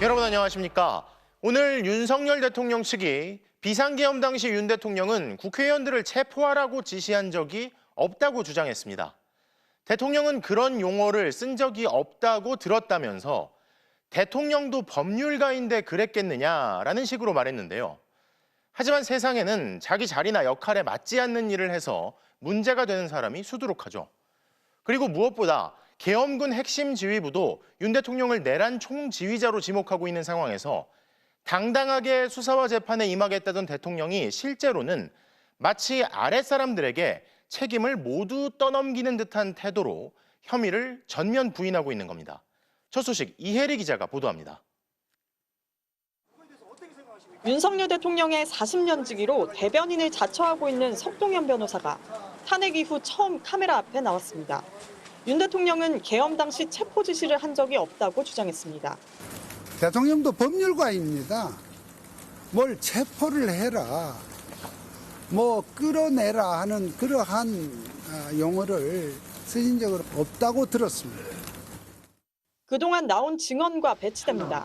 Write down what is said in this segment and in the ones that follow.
여러분 안녕하십니까? 오늘 윤석열 대통령 측이 비상계엄 당시 윤 대통령은 국회의원들을 체포하라고 지시한 적이 없다고 주장했습니다. 대통령은 그런 용어를 쓴 적이 없다고 들었다면서 대통령도 법률가인데 그랬겠느냐라는 식으로 말했는데요. 하지만 세상에는 자기 자리나 역할에 맞지 않는 일을 해서 문제가 되는 사람이 수두룩하죠. 그리고 무엇보다 계엄군 핵심 지휘부도 윤 대통령을 내란 총지휘자로 지목하고 있는 상황에서 당당하게 수사와 재판에 임하겠다던 대통령이 실제로는 마치 아랫사람들에게 책임을 모두 떠넘기는 듯한 태도로 혐의를 전면 부인하고 있는 겁니다. 첫 소식 이혜리 기자가 보도합니다. 윤석열 대통령의 40년 지기로 대변인을 자처하고 있는 석동현 변호사가 탄핵 이후 처음 카메라 앞에 나왔습니다. 윤 대통령은 계엄 당시 체포 지시를 한 적이 없다고 주장했습니다. 대통령도 법률가입니다. 뭘 체포를 해라, 뭐 끌어내라 하는 그러한 용어를 쓰신 적은 없다고 들었습니다. 그동안 나온 증언과 배치됩니다.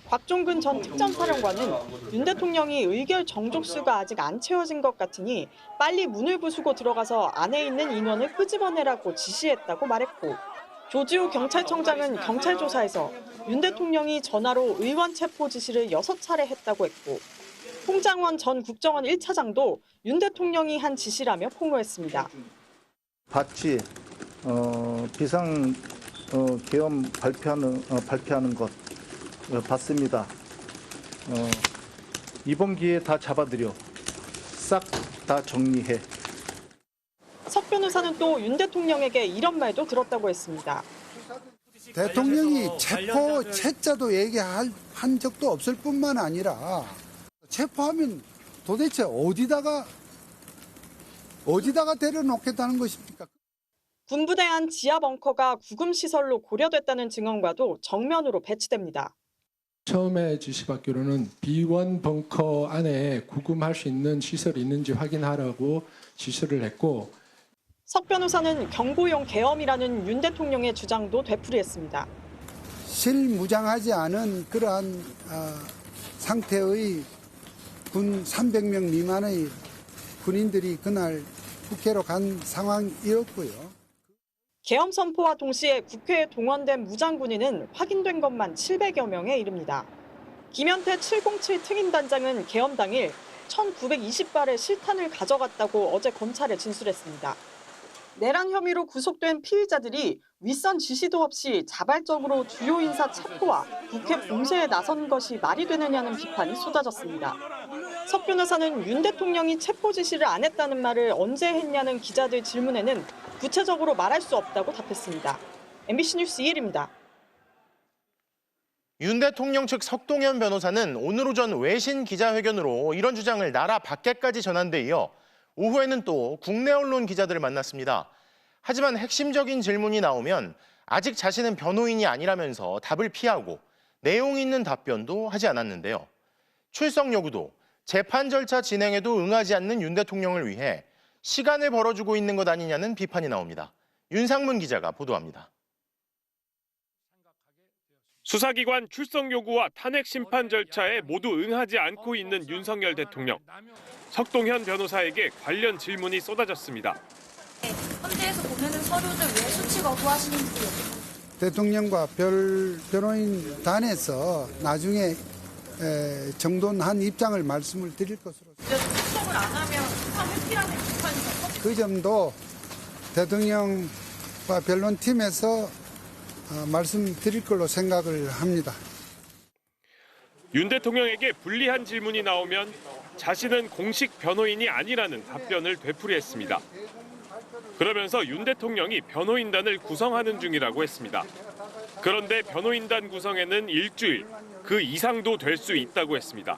곽종근 전 특전사령관은 윤 대통령이 의결 정족수가 아직 안 채워진 것 같으니 빨리 문을 부수고 들어가서 안에 있는 인원을 끄집어내라고 지시했다고 말했고, 조지호 경찰청장은 경찰 조사에서 윤 대통령이 전화로 의원 체포 지시를 6차례 했다고 했고, 홍장원 전 국정원 1차장도 윤 대통령이 한 지시라며 폭로했습니다. 봤지, 비상 계엄 발표하는 것 봤습니다. 이번 기회에 다 잡아들여 싹 다 정리해. 석 변호사는 또 윤 대통령에게 이런 말도 들었다고 했습니다. 대통령이 체포 채자도 얘기한 적도 없을 뿐만 아니라 체포하면 도대체 어디다가 데려놓겠다는 것입니까? 군부대 안 지하 벙커가 구금시설로 고려됐다는 증언과도 정면으로 배치됩니다. 처음에 지시받기로는 B1 벙커 안에 구금할 수 있는 시설이 있는지 확인하라고 지시를 했고, 석 변호사는 경고용 계엄이라는 윤 대통령의 주장도 되풀이했습니다. 실무장하지 않은 그러한 상태의 군 300명 미만의 군인들이 그날 국회로 간 상황이었고요. 계엄 선포와 동시에 국회에 동원된 무장군인은 확인된 것만 700여 명에 이릅니다. 김현태 707 특임단장은 계엄 당일 1920발의 실탄을 가져갔다고 어제 검찰에 진술했습니다. 내란 혐의로 구속된 피의자들이 윗선 지시도 없이 자발적으로 주요 인사 체포와 국회 봉쇄에 나선 것이 말이 되느냐는 비판이 쏟아졌습니다. 석 변호사는 윤 대통령이 체포 지시를 안 했다는 말을 언제 했냐는 기자들 질문에는 구체적으로 말할 수 없다고 답했습니다. MBC 뉴스 이혜리입니다. 윤 대통령 측 석동현 변호사는 오늘 오전 외신 기자회견으로 이런 주장을 나라 밖에까지 전한 데 이어 오후에는 또 국내 언론 기자들을 만났습니다. 하지만 핵심적인 질문이 나오면 아직 자신은 변호인이 아니라면서 답을 피하고 내용 있는 답변도 하지 않았는데요. 출석 요구도 재판 절차 진행에도 응하지 않는 윤 대통령을 위해 시간을 벌어주고 있는 것 아니냐는 비판이 나옵니다. 윤상문 기자가 보도합니다. 수사기관 출석 요구와 탄핵 심판 절차에 모두 응하지 않고 있는 윤석열 대통령. 석동현 변호사에게 관련 질문이 쏟아졌습니다. 헌재에서 보내는 서류들 왜 수치 거부하시는지. 대통령과 변호인 단에서 나중에 정돈한 입장을 말씀을 드릴 것으로. 출석을 안 하면 수사 회피라는 비판이 있었고. 그 점도 대통령과 변론팀에서 말씀드릴 걸로 생각을 합니다. 윤 대통령에게 불리한 질문이 나오면 자신은 공식 변호인이 아니라는 답변을 되풀이했습니다. 그러면서 윤 대통령이 변호인단을 구성하는 중이라고 했습니다. 그런데 변호인단 구성에는 일주일, 그 이상도 될 수 있다고 했습니다.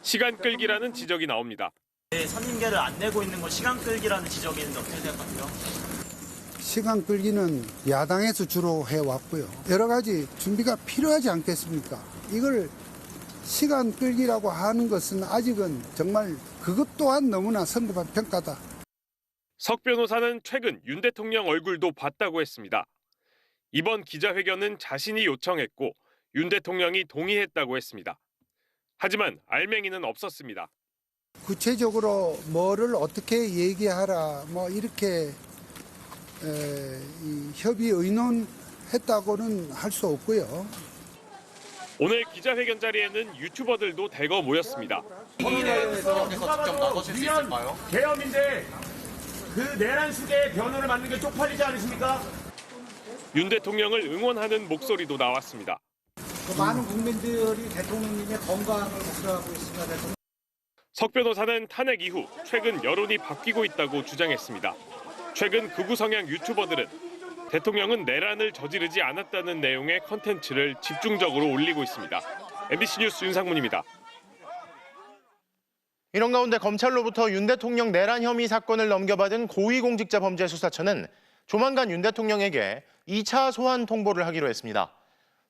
시간 끌기라는 지적이 나옵니다. 선임계를 안 내고 있는 건 시간 끌기라는 지적이 있는데 어떻게 생각하세요? 시간 끌기는 야당에서 주로 해왔고요. 여러 가지 준비가 필요하지 않겠습니까? 이걸 시간 끌기라고 하는 것은 아직은 정말 그것 또한 너무나 성급한 평가다. 석 변호사는 최근 윤 대통령 얼굴도 봤다고 했습니다. 이번 기자회견은 자신이 요청했고 윤 대통령이 동의했다고 했습니다. 하지만 알맹이는 없었습니다. 구체적으로 뭐를 어떻게 얘기하라 뭐 이렇게 이 협의 의논했다고는 할 수 없고요. 오늘 기자회견 자리에는 유튜버들도 대거 모였습니다. 계엄인데 그 내란 수계의 변호를 만든 게 쪽팔리지 않으십니까? 윤 대통령을 응원하는 목소리도 나왔습니다. 많은 국민들이 대통령님의 건강을 목소리하고 있습니다. 석 변호사는 탄핵 이후 최근 여론이 바뀌고 있다고 주장했습니다. 최근 극우 성향 유튜버들은 대통령은 내란을 저지르지 않았다는 내용의 컨텐츠를 집중적으로 올리고 있습니다. MBC 뉴스 윤상문입니다. 이런 가운데 검찰로부터 윤 대통령 내란 혐의 사건을 넘겨받은 고위공직자범죄수사처는 조만간 윤 대통령에게 2차 소환 통보를 하기로 했습니다.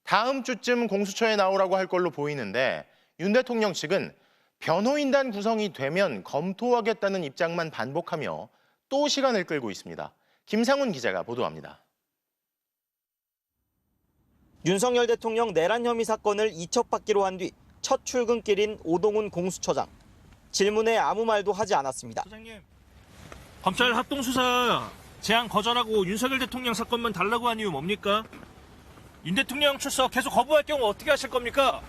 다음 주쯤 공수처에 나오라고 할 걸로 보이는데 윤 대통령 측은 변호인단 구성이 되면 검토하겠다는 입장만 반복하며 또 시간을 끌고 있습니다. 김상훈 기자가 보도합니다. 윤석열 대통령 내란 혐의 사건을 이첩받기로 한 뒤 첫 출근길인 오동훈 공수처장. 질문에 아무 말도 하지 않았습니다. 소장님, 검찰 합동수사 제안 거절하고 윤석열 대통령 사건만 달라고 한 이유 뭡니까? 윤 대통령 출석 계속 거부할 경우 어떻게 하실 겁니까?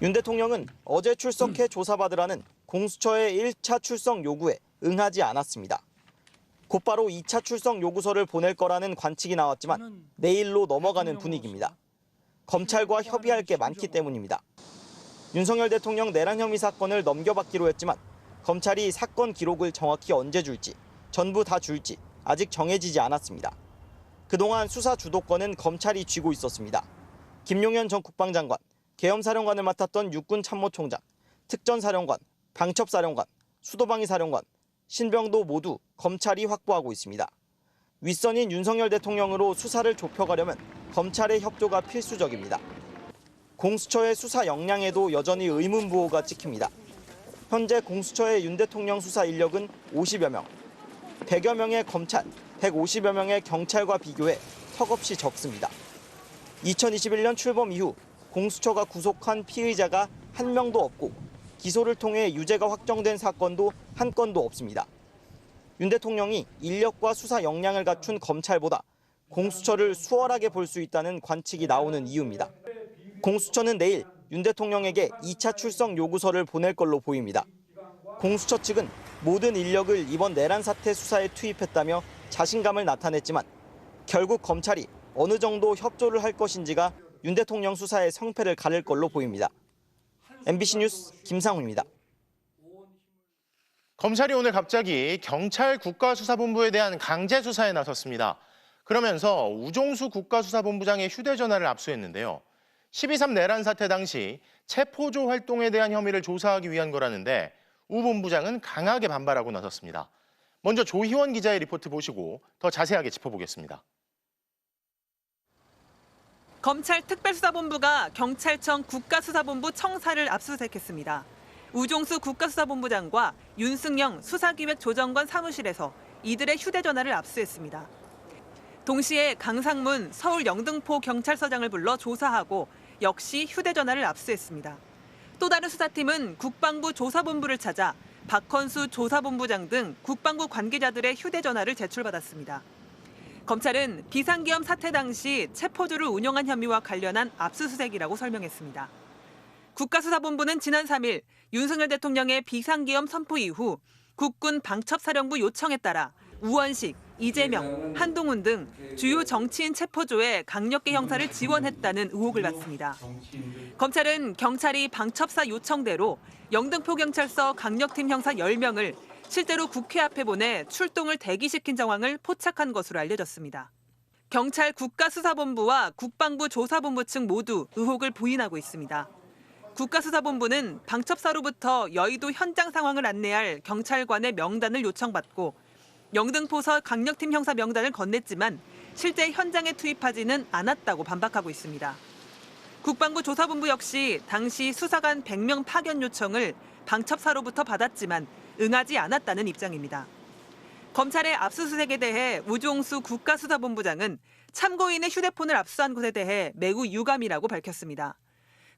윤 대통령은 어제 출석해 조사받으라는 공수처의 1차 출석 요구에 응하지 않았습니다. 곧바로 2차 출석 요구서를 보낼 거라는 관측이 나왔지만 내일로 넘어가는 분위기입니다. 검찰과 협의할 게 많기 때문입니다. 윤석열 대통령 내란 혐의 사건을 넘겨받기로 했지만 검찰이 사건 기록을 정확히 언제 줄지, 전부 다 줄지 아직 정해지지 않았습니다. 그동안 수사 주도권은 검찰이 쥐고 있었습니다. 김용현 전 국방장관, 계엄사령관을 맡았던 육군참모총장, 특전사령관, 방첩사령관, 수도방위 사령관, 신병도 모두 검찰이 확보하고 있습니다. 윗선인 윤석열 대통령으로 수사를 좁혀가려면 검찰의 협조가 필수적입니다. 공수처의 수사 역량에도 여전히 의문부호가 찍힙니다. 현재 공수처의 윤 대통령 수사 인력은 50여 명, 100여 명의 검찰, 150여 명의 경찰과 비교해 턱없이 적습니다. 2021년 출범 이후 공수처가 구속한 피의자가 한 명도 없고 기소를 통해 유죄가 확정된 사건도 한 건도 없습니다. 윤 대통령이 인력과 수사 역량을 갖춘 검찰보다 공수처를 수월하게 볼 수 있다는 관측이 나오는 이유입니다. 공수처는 내일 윤 대통령에게 2차 출석 요구서를 보낼 걸로 보입니다. 공수처 측은 모든 인력을 이번 내란 사태 수사에 투입했다며 자신감을 나타냈지만 결국 검찰이 어느 정도 협조를 할 것인지가 윤 대통령 수사의 성패를 가릴 걸로 보입니다. MBC 뉴스 김상훈입니다. 검찰이 오늘 갑자기 경찰 국가수사본부에 대한 강제 수사에 나섰습니다. 그러면서 우종수 국가수사본부장의 휴대전화를 압수했는데요. 12.3 내란 사태 당시 체포조 활동에 대한 혐의를 조사하기 위한 거라는데 우 본부장은 강하게 반발하고 나섰습니다. 먼저 조희원 기자의 리포트 보시고 더 자세하게 짚어보겠습니다. 검찰 특별수사본부가 경찰청 국가수사본부 청사를 압수수색했습니다. 우종수 국가수사본부장과 윤승영 수사기획조정관 사무실에서 이들의 휴대전화를 압수했습니다. 동시에 강상문 서울 영등포 경찰서장을 불러 조사하고 역시 휴대전화를 압수했습니다. 또 다른 수사팀은 국방부 조사본부를 찾아 박헌수 조사본부장 등 국방부 관계자들의 휴대전화를 제출받았습니다. 검찰은 비상계엄 사태 당시 체포조를 운영한 혐의와 관련한 압수수색이라고 설명했습니다. 국가수사본부는 지난 3일 윤석열 대통령의 비상계엄 선포 이후 국군 방첩사령부 요청에 따라 우원식, 이재명, 한동훈 등 주요 정치인 체포조에 강력계 형사를 지원했다는 의혹을 받습니다. 검찰은 경찰이 방첩사 요청대로 영등포경찰서 강력팀 형사 10명을 실제로 국회 앞에 보내 출동을 대기시킨 정황을 포착한 것으로 알려졌습니다. 경찰 국가수사본부와 국방부 조사본부 측 모두 의혹을 부인하고 있습니다. 국가수사본부는 방첩사로부터 여의도 현장 상황을 안내할 경찰관의 명단을 요청받고 영등포서 강력팀 형사 명단을 건넸지만 실제 현장에 투입하지는 않았다고 반박하고 있습니다. 국방부 조사본부 역시 당시 수사관 100명 파견 요청을 방첩사로부터 받았지만 응하지 않았다는 입장입니다. 검찰의 압수수색에 대해 우종수 국가수사본부장은 참고인의 휴대폰을 압수한 것에 대해 매우 유감이라고 밝혔습니다.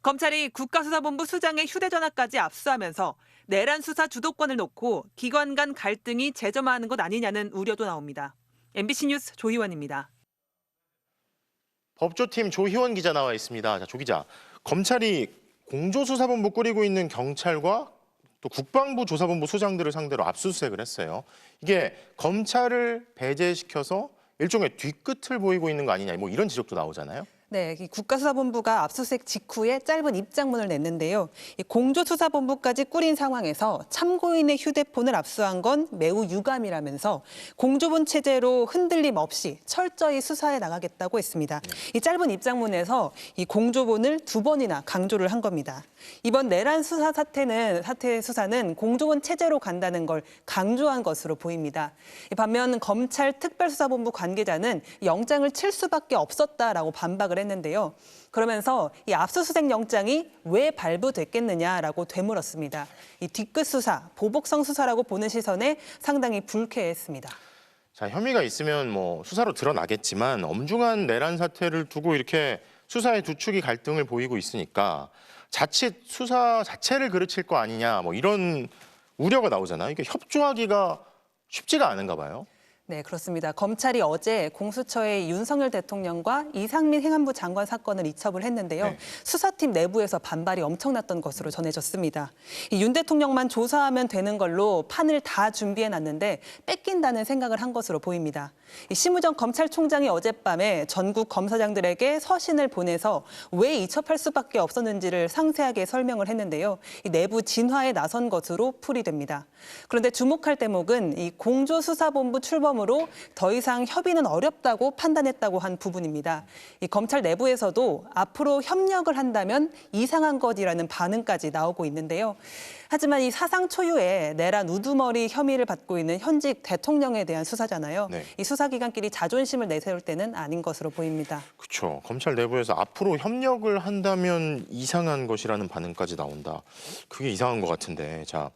검찰이 국가수사본부 수장의 휴대전화까지 압수하면서 내란 수사 주도권을 놓고 기관 간 갈등이 재점화하는 것 아니냐는 우려도 나옵니다. MBC 뉴스 조희원입니다. 법조팀 조희원 기자 나와 있습니다. 자, 조 기자, 검찰이 공조수사본부 꾸리고 있는 경찰과 또 국방부 조사본부 수장들을 상대로 압수수색을 했어요. 이게 검찰을 배제시켜서 일종의 뒤끝을 보이고 있는 거 아니냐, 뭐 이런 지적도 나오잖아요. 네, 이 국가수사본부가 압수수색 직후에 짧은 입장문을 냈는데요. 이 공조수사본부까지 꾸린 상황에서 참고인의 휴대폰을 압수한 건 매우 유감이라면서 공조본 체제로 흔들림 없이 철저히 수사해 나가겠다고 했습니다. 이 짧은 입장문에서 이 공조본을 2번이나 강조를 한 겁니다. 이번 내란 사태 수사는 공조본 체제로 간다는 걸 강조한 것으로 보입니다. 반면 검찰 특별수사본부 관계자는 영장을 칠 수밖에 없었다라고 반박을 했는데요. 그러면서 이 압수수색 영장이 왜 발부됐겠느냐라고 되물었습니다. 이 뒤끝 수사, 보복성 수사라고 보는 시선에 상당히 불쾌했습니다. 자, 혐의가 있으면 뭐 수사로 드러나겠지만 엄중한 내란 사태를 두고 이렇게 수사의 두 축이 갈등을 보이고 있으니까 자칫 수사 자체를 그르칠 거 아니냐, 뭐 이런 우려가 나오잖아요. 이게 협조하기가 쉽지가 않은가 봐요. 네, 그렇습니다. 검찰이 어제 공수처의 윤석열 대통령과 이상민 행안부 장관 사건을 이첩을 했는데요. 네. 수사팀 내부에서 반발이 엄청났던 것으로 전해졌습니다. 이 윤 대통령만 조사하면 되는 걸로 판을 다 준비해놨는데 뺏긴다는 생각을 한 것으로 보입니다. 이 심우정 검찰총장이 어젯밤에 전국 검사장들에게 서신을 보내서 왜 이첩할 수밖에 없었는지를 상세하게 설명을 했는데요. 이 내부 진화에 나선 것으로 풀이됩니다. 그런데 주목할 대목은 이 공조수사본부 출범으로 더 이상 협의는 어렵다고 판단했다고 한 부분입니다. 이 검찰 내부에서도 앞으로 협력을 한다면 이상한 것이라는 반응까지 나오고 있는데요. 하지만 이 사상 초유의 내란 우두머리 혐의를 받고 있는 현직 대통령에 대한 수사잖아요. 네. 이 수사기관끼리 자존심을 내세울 때는 아닌 것으로 보입니다. 그렇죠. 검찰 내부에서 앞으로 협력을 한다면 이상한 것이라는 반응까지 나온다. 그게 이상한 것 같은데. 자,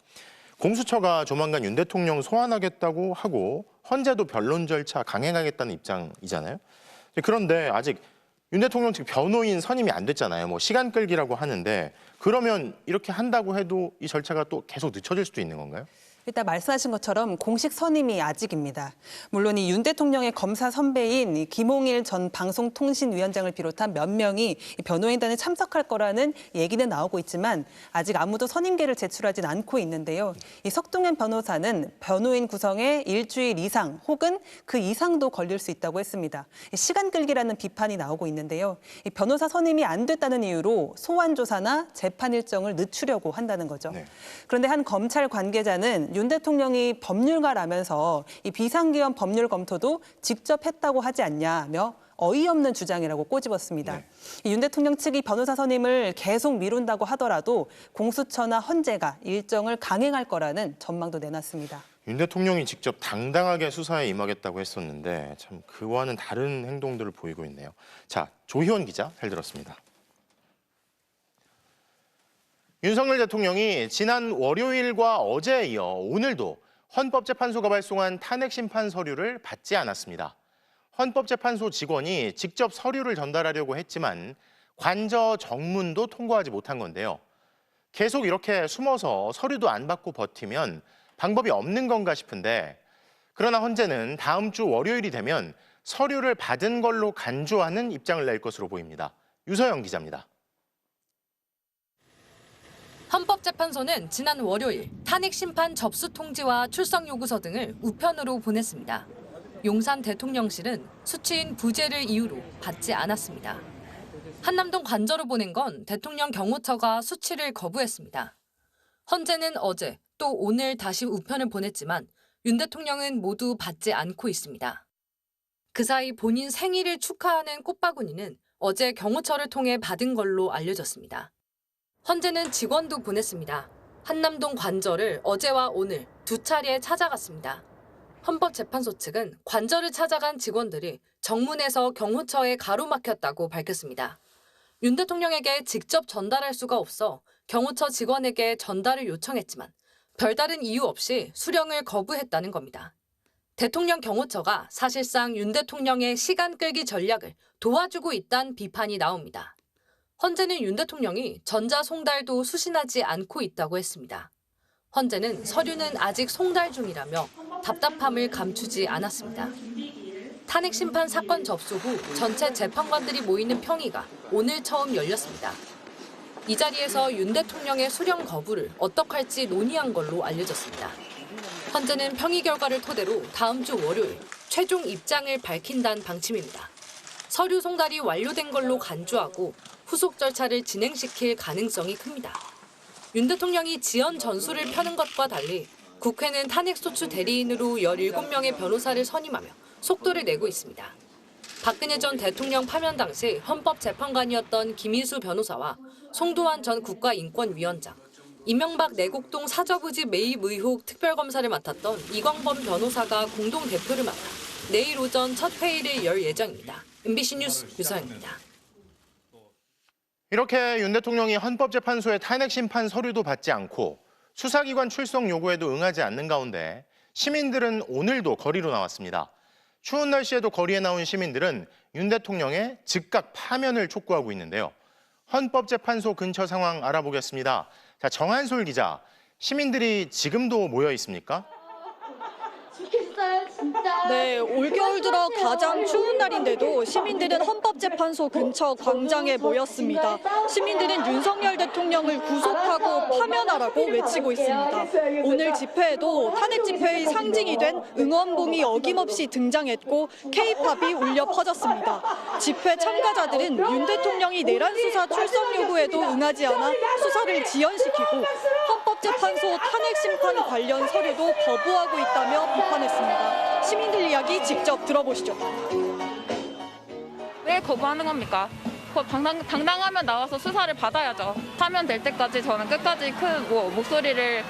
공수처가 조만간 윤 대통령 소환하겠다고 하고 헌재도 변론 절차 강행하겠다는 입장이잖아요. 그런데 아직 윤 대통령 측 변호인 선임이 안 됐잖아요. 뭐 시간 끌기라고 하는데 그러면 이렇게 한다고 해도 이 절차가 또 계속 늦춰질 수도 있는 건가요? 일단 말씀하신 것처럼 공식 선임이 아직입니다. 물론 이 윤 대통령의 검사 선배인 김홍일 전 방송통신위원장을 비롯한 몇 명이 변호인단에 참석할 거라는 얘기는 나오고 있지만 아직 아무도 선임계를 제출하진 않고 있는데요. 이 석동현 변호사는 변호인 구성에 일주일 이상 혹은 그 이상도 걸릴 수 있다고 했습니다. 시간 끌기라는 비판이 나오고 있는데요. 이 변호사 선임이 안 됐다는 이유로 소환 조사나 재판 일정을 늦추려고 한다는 거죠. 네. 그런데 한 검찰 관계자는 윤 대통령이 법률가라면서 이 비상기원 법률 검토도 직접 했다고 하지 않냐며 어이없는 주장이라고 꼬집었습니다. 네. 윤 대통령 측이 변호사 선임을 계속 미룬다고 하더라도 공수처나 헌재가 일정을 강행할 거라는 전망도 내놨습니다. 윤 대통령이 직접 당당하게 수사에 임하겠다고 했었는데 참 그와는 다른 행동들을 보이고 있네요. 자, 조희원 기자 잘 들었습니다. 윤석열 대통령이 지난 월요일과 어제에 이어 오늘도 헌법재판소가 발송한 탄핵 심판 서류를 받지 않았습니다. 헌법재판소 직원이 직접 서류를 전달하려고 했지만 관저 정문도 통과하지 못한 건데요. 계속 이렇게 숨어서 서류도 안 받고 버티면 방법이 없는 건가 싶은데 그러나 헌재는 다음 주 월요일이 되면 서류를 받은 걸로 간주하는 입장을 낼 것으로 보입니다. 유서영 기자입니다. 헌법재판소는 지난 월요일 탄핵 심판 접수 통지와 출석 요구서 등을 우편으로 보냈습니다. 용산 대통령실은 수취인 부재를 이유로 받지 않았습니다. 한남동 관저로 보낸 건 대통령 경호처가 수취를 거부했습니다. 헌재는 어제 또 오늘 다시 우편을 보냈지만 윤 대통령은 모두 받지 않고 있습니다. 그 사이 본인 생일을 축하하는 꽃바구니는 어제 경호처를 통해 받은 걸로 알려졌습니다. 헌재는 직원도 보냈습니다. 한남동 관저를 어제와 오늘 두 차례 찾아갔습니다. 헌법재판소 측은 관저를 찾아간 직원들이 정문에서 경호처에 가로막혔다고 밝혔습니다. 윤 대통령에게 직접 전달할 수가 없어 경호처 직원에게 전달을 요청했지만 별다른 이유 없이 수령을 거부했다는 겁니다. 대통령 경호처가 사실상 윤 대통령의 시간 끌기 전략을 도와주고 있다는 비판이 나옵니다. 헌재는 윤 대통령이 전자송달도 수신하지 않고 있다고 했습니다. 헌재는 서류는 아직 송달 중이라며 답답함을 감추지 않았습니다. 탄핵심판 사건 접수 후 전체 재판관들이 모이는 평의가 오늘 처음 열렸습니다. 이 자리에서 윤 대통령의 수령 거부를 어떻게 할지 논의한 걸로 알려졌습니다. 헌재는 평의 결과를 토대로 다음 주 월요일 최종 입장을 밝힌다는 방침입니다. 서류 송달이 완료된 걸로 간주하고 후속 절차를 진행시킬 가능성이 큽니다. 윤 대통령이 지연 전술을 펴는 것과 달리 국회는 탄핵소추 대리인으로 17명의 변호사를 선임하며 속도를 내고 있습니다. 박근혜 전 대통령 파면 당시 헌법재판관이었던 김인수 변호사와 송도환 전 국가인권위원장, 이명박 내곡동 사저부지 매입 의혹 특별검사를 맡았던 이광범 변호사가 공동 대표를 맡아 내일 오전 첫 회의를 열 예정입니다. MBC 뉴스 유서영입니다. 이렇게 윤 대통령이 헌법재판소의 탄핵심판 서류도 받지 않고 수사기관 출석 요구에도 응하지 않는 가운데 시민들은 오늘도 거리로 나왔습니다. 추운 날씨에도 거리에 나온 시민들은 윤 대통령의 즉각 파면을 촉구하고 있는데요. 헌법재판소 근처 상황 알아보겠습니다. 자, 정한솔 기자, 시민들이 지금도 모여 있습니까? 네, 올겨울 들어 가장 추운 날인데도 시민들은 헌법재판소 근처 광장에 모였습니다. 시민들은 윤석열 대통령을 구속하고 파면하라고 외치고 있습니다. 오늘 집회에도 탄핵 집회의 상징이 된 응원봉이 어김없이 등장했고 K-팝이 울려 퍼졌습니다. 집회 참가자들은 윤 대통령이 내란 수사 출석 요구에도 응하지 않아 수사를 지연시키고 헌법재판소 탄핵 심판 관련 서류도 거부하고 있다며 비판했습니다. 시민들 이야기 직접 들어보시죠. 왜 거부하는 겁니까? 당당하면 나와서 수사를 받아야죠. 파면될 때까지 저는 끝까지 큰 목소리를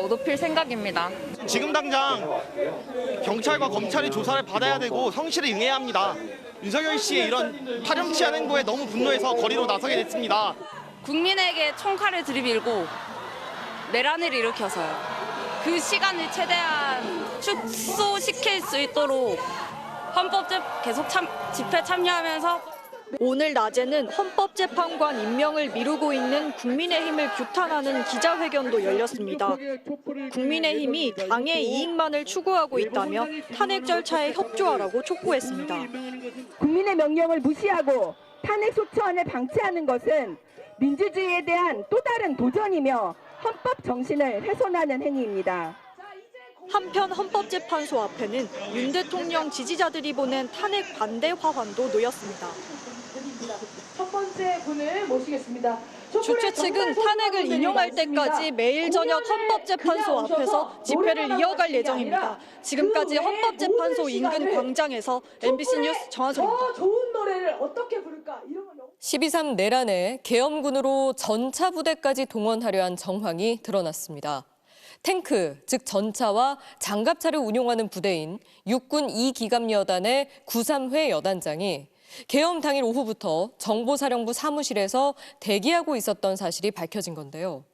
높일 생각입니다. 지금 당장 경찰과 검찰이 조사를 받아야 되고 성실히 응해야 합니다. 윤석열 씨의 이런 파렴치 않은 행보에 너무 분노해서 거리로 나서게 됐습니다. 국민에게 총칼을 들이밀고 내란을 일으켜서요. 그 시간을 최대한 축소시킬 수 있도록 계속 집회 참여하면서 오늘 낮에는 헌법재판관 임명을 미루고 있는 국민의힘을 규탄하는 기자회견도 열렸습니다. 국민의힘이 당의 이익만을 추구하고 있다며 탄핵 절차에 협조하라고 촉구했습니다. 국민의 명령을 무시하고 탄핵 소추안을 방치하는 것은 민주주의에 대한 또 다른 도전이며 헌법 정신을 훼손하는 행위입니다. 한편 헌법재판소 앞에는 윤 대통령 지지자들이 보낸 탄핵 반대 화환도 놓였습니다. 첫 번째 분을 모시겠습니다. 주최 측은 탄핵을 인용할 때까지 매일 저녁 헌법재판소 앞에서 집회를 이어갈 예정입니다. 지금까지 헌법재판소 인근 광장에서 MBC 뉴스 정한솔입니다. 좋은 노래를 어떻게 부를까? 12.3 내란에 계엄군으로 전차 부대까지 동원하려 한 정황이 드러났습니다. 탱크, 즉 전차와 장갑차를 운용하는 부대인 육군 2기갑여단의 93회 여단장이 계엄 당일 오후부터 정보사령부 사무실에서 대기하고 있었던 사실이 밝혀진 건데요.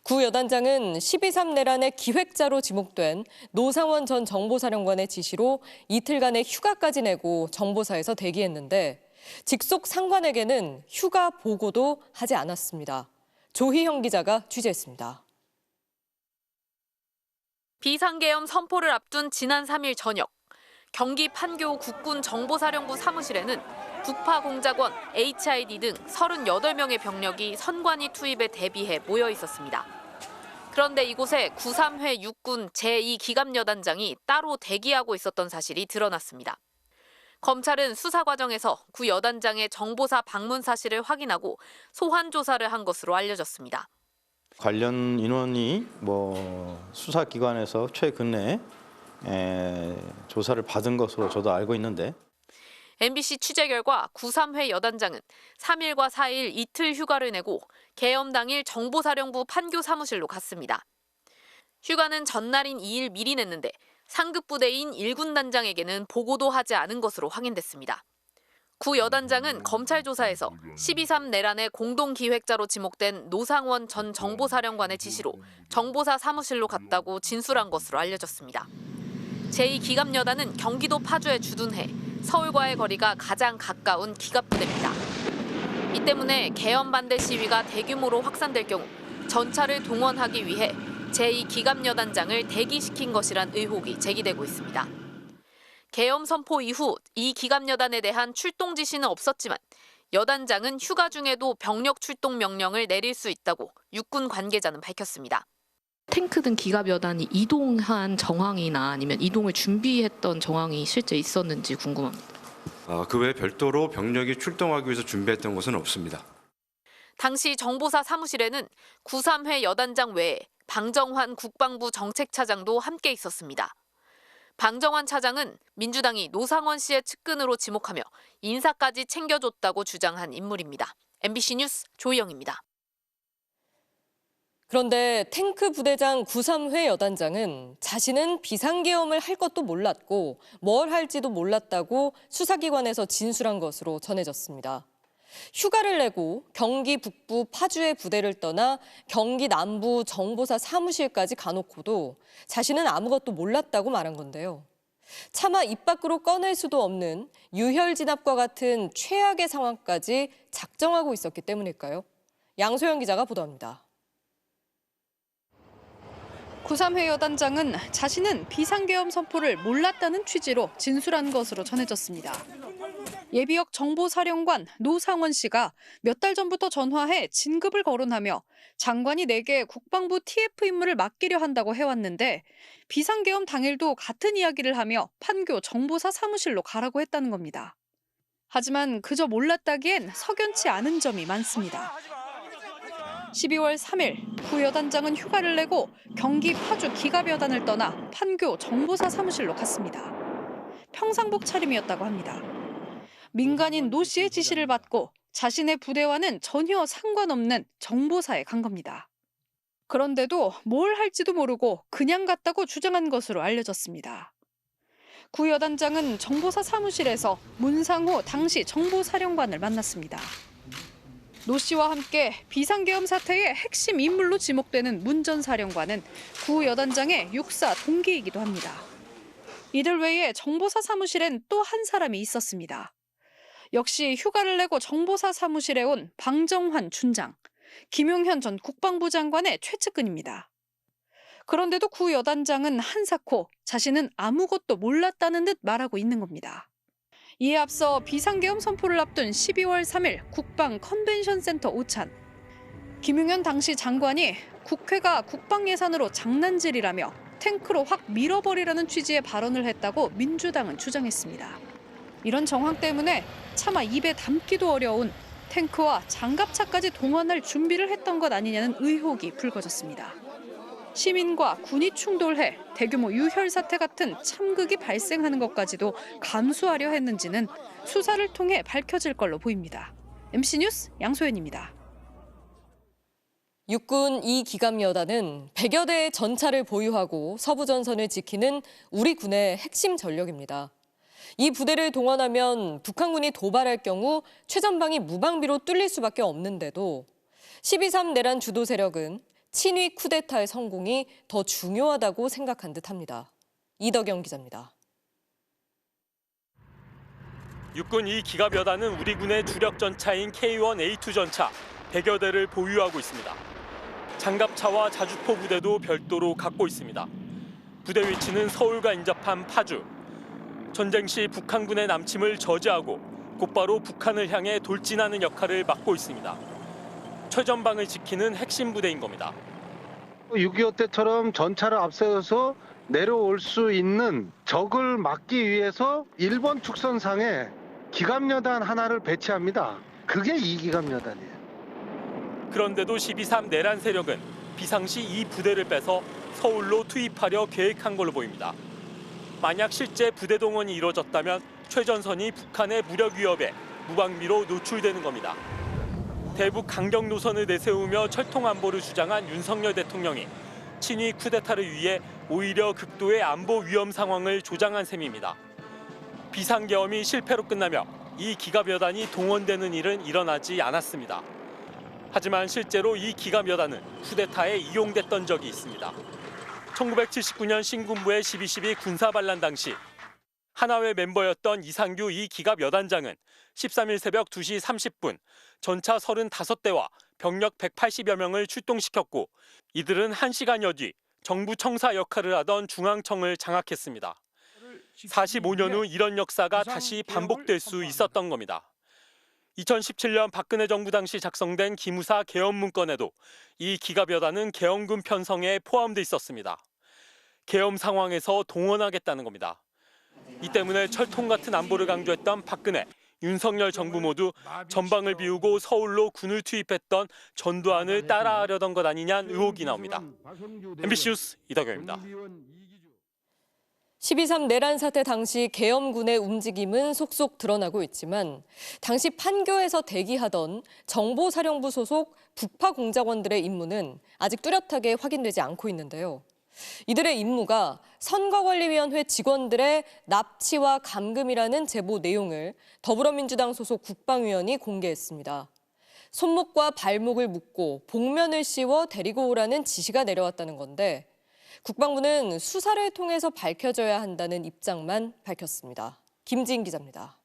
구 여단장은 12.3 내란의 기획자로 지목된 노상원 전 정보사령관의 지시로 이틀간의 휴가까지 내고 정보사에서 대기했는데 직속 상관에게는 휴가 보고도 하지 않았습니다. 조희형 기자가 취재했습니다. 비상계엄 선포를 앞둔 지난 3일 저녁, 경기 판교 국군 정보사령부 사무실에는 북파 공작원, HID 등 38명의 병력이 선관위 투입에 대비해 모여 있었습니다. 그런데 이곳에 93회 육군 제2기갑여단장이 따로 대기하고 있었던 사실이 드러났습니다. 검찰은 수사 과정에서 구 여단장의 정보사 방문 사실을 확인하고 소환 조사를 한 것으로 알려졌습니다. 관련 인원이 수사기관에서 최근에 조사를 받은 것으로 저도 알고 있는데 MBC 취재 결과 93회 여단장은 3일과 4일 이틀 휴가를 내고 계엄 당일 정보사령부 판교 사무실로 갔습니다. 휴가는 전날인 2일 미리 냈는데 상급 부대인 1군 단장에게는 보고도 하지 않은 것으로 확인됐습니다. 구 여단장은 검찰 조사에서 12.3 내란의 공동기획자로 지목된 노상원 전 정보사령관의 지시로 정보사 사무실로 갔다고 진술한 것으로 알려졌습니다. 제2기갑여단은 경기도 파주에 주둔해 서울과의 거리가 가장 가까운 기갑부대입니다. 이 때문에 계엄 반대 시위가 대규모로 확산될 경우 전차를 동원하기 위해 제2기갑여단장을 대기시킨 것이란 의혹이 제기되고 있습니다. 계엄 선포 이후 이 기갑여단에 대한 출동 지시는 없었지만 여단장은 휴가 중에도 병력 출동 명령을 내릴 수 있다고 육군 관계자는 밝혔습니다. 탱크 등 기갑여단이 이동한 정황이나 아니면 이동을 준비했던 정황이 실제 있었는지 궁금합니다. 그 외 별도로 병력이 출동하기 위해서 준비했던 것은 없습니다. 당시 정보사 사무실에는 93회 여단장 외에 방정환 국방부 정책차장도 함께 있었습니다. 방정환 차장은 민주당이 노상원 씨의 측근으로 지목하며 인사까지 챙겨줬다고 주장한 인물입니다. MBC 뉴스 조희영입니다. 그런데 탱크 부대장 93회 여단장은 자신은 비상계엄을 할 것도 몰랐고 뭘 할지도 몰랐다고 수사기관에서 진술한 것으로 전해졌습니다. 휴가를 내고 경기 북부 파주의 부대를 떠나 경기 남부 정보사 사무실까지 가놓고도 자신은 아무것도 몰랐다고 말한 건데요. 차마 입 밖으로 꺼낼 수도 없는 유혈 진압과 같은 최악의 상황까지 작정하고 있었기 때문일까요? 양소영 기자가 보도합니다. 93회 여단장은 자신은 비상계엄 선포를 몰랐다는 취지로 진술한 것으로 전해졌습니다. 예비역 정보사령관 노상원 씨가 몇 달 전부터 전화해 진급을 거론하며 장관이 내게 국방부 TF 임무를 맡기려 한다고 해왔는데 비상계엄 당일도 같은 이야기를 하며 판교 정보사 사무실로 가라고 했다는 겁니다. 하지만 그저 몰랐다기엔 석연치 않은 점이 많습니다. 12월 3일 구 여단장은 휴가를 내고 경기 파주 기갑여단을 떠나 판교 정보사 사무실로 갔습니다. 평상복 차림이었다고 합니다. 민간인 노 씨의 지시를 받고 자신의 부대와는 전혀 상관없는 정보사에 간 겁니다. 그런데도 뭘 할지도 모르고 그냥 갔다고 주장한 것으로 알려졌습니다. 구 여단장은 정보사 사무실에서 문상호 당시 정보사령관을 만났습니다. 노 씨와 함께 비상계엄 사태의 핵심 인물로 지목되는 문 전 사령관은 구 여단장의 육사 동기이기도 합니다. 이들 외에 정보사 사무실엔 또 한 사람이 있었습니다. 역시 휴가를 내고 정보사 사무실에 온 방정환 춘장, 김용현 전 국방부 장관의 최측근입니다. 그런데도 구 여단장은 한사코 자신은 아무것도 몰랐다는 듯 말하고 있는 겁니다. 이에 앞서 비상계엄 선포를 앞둔 12월 3일 국방 컨벤션 센터 오찬. 김용현 당시 장관이 국회가 국방 예산으로 장난질이라며 탱크로 확 밀어버리라는 취지의 발언을 했다고 민주당은 주장했습니다. 이런 정황 때문에 차마 입에 담기도 어려운 탱크와 장갑차까지 동원할 준비를 했던 것 아니냐는 의혹이 불거졌습니다. 시민과 군이 충돌해 대규모 유혈 사태 같은 참극이 발생하는 것까지도 감수하려 했는지는 수사를 통해 밝혀질 걸로 보입니다. MC 뉴스 양소연입니다. 육군 2기갑여단은 100여 대의 전차를 보유하고 서부 전선을 지키는 우리 군의 핵심 전력입니다. 이 부대를 동원하면 북한군이 도발할 경우 최전방이 무방비로 뚫릴 수밖에 없는데도 12.3 내란 주도 세력은 친위 쿠데타의 성공이 더 중요하다고 생각한 듯합니다. 이덕영 기자입니다. 육군 2기갑여단은 우리 군의 주력 전차인 K1A2 전차 100여 대를 보유하고 있습니다. 장갑차와 자주포 부대도 별도로 갖고 있습니다. 부대 위치는 서울과 인접한 파주. 전쟁 시 북한군의 남침을 저지하고 곧바로 북한을 향해 돌진하는 역할을 맡고 있습니다. 최전방을 지키는 핵심 부대인 겁니다. 6.25 때처럼 전차를 앞세워서 내려올 수 있는 적을 막기 위해서 일본 축선상에 기갑여단 하나를 배치합니다. 그게 2기갑여단이에요. 그런데도 12.3 내란 세력은 비상시 이 부대를 빼서 서울로 투입하려 계획한 걸로 보입니다. 만약 실제 부대 동원이 이루어졌다면 최전선이 북한의 무력 위협에 무방비로 노출되는 겁니다. 대북 강경 노선을 내세우며 철통 안보를 주장한 윤석열 대통령이 친위 쿠데타를 위해 오히려 극도의 안보 위험 상황을 조장한 셈입니다. 비상계엄이 실패로 끝나며 이 기갑여단이 동원되는 일은 일어나지 않았습니다. 하지만 실제로 이 기갑여단은 쿠데타에 이용됐던 적이 있습니다. 1979년 신군부의 12.12 군사반란 당시 하나회 멤버였던 이상규 이 기갑 여단장은 13일 새벽 2시 30분 전차 35대와 병력 180여 명을 출동시켰고 이들은 1시간여 뒤 정부 청사 역할을 하던 중앙청을 장악했습니다. 45년 후 이런 역사가 다시 반복될 수 있었던 겁니다. 2017년 박근혜 정부 당시 작성된 기무사 계엄 문건에도 이 기갑여단은 계엄군 편성에 포함돼 있었습니다. 계엄 상황에서 동원하겠다는 겁니다. 이 때문에 철통 같은 안보를 강조했던 박근혜, 윤석열 정부 모두 전방을 비우고 서울로 군을 투입했던 전두환을 따라하려던 것 아니냐는 의혹이 나옵니다. MBC 뉴스 이덕영입니다. 12.3 내란 사태 당시 계엄군의 움직임은 속속 드러나고 있지만 당시 판교에서 대기하던 정보사령부 소속 북파 공작원들의 임무는 아직 뚜렷하게 확인되지 않고 있는데요. 이들의 임무가 선거관리위원회 직원들의 납치와 감금이라는 제보 내용을 더불어민주당 소속 국방위원이 공개했습니다. 손목과 발목을 묶고 복면을 씌워 데리고 오라는 지시가 내려왔다는 건데 국방부는 수사를 통해서 밝혀져야 한다는 입장만 밝혔습니다. 김지인 기자입니다.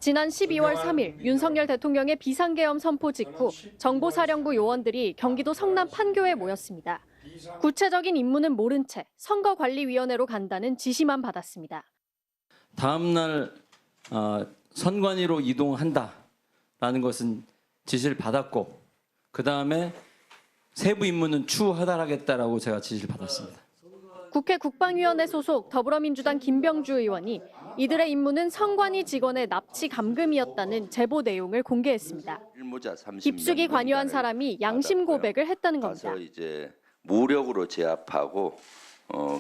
지난 12월 3일 윤석열 대통령의 비상계엄 선포 직후 정보사령부 요원들이 경기도 성남 판교에 모였습니다. 구체적인 임무는 모른 채 선거관리위원회로 간다는 지시만 받았습니다. 다음 날 선관위로 이동한다라는 것은 지시를 받았고 그다음에 세부 임무는 추후 하달하겠다라고 제가 지시를 받았습니다. 국회 국방위원회 소속 더불어민주당 김병주 의원이 이들의 임무는 선관위 직원의 납치 감금이었다는 제보 내용을 공개했습니다. 입숙이 관여한 사람이 양심 고백을 했다는 겁니다. 이제 무력으로 제압하고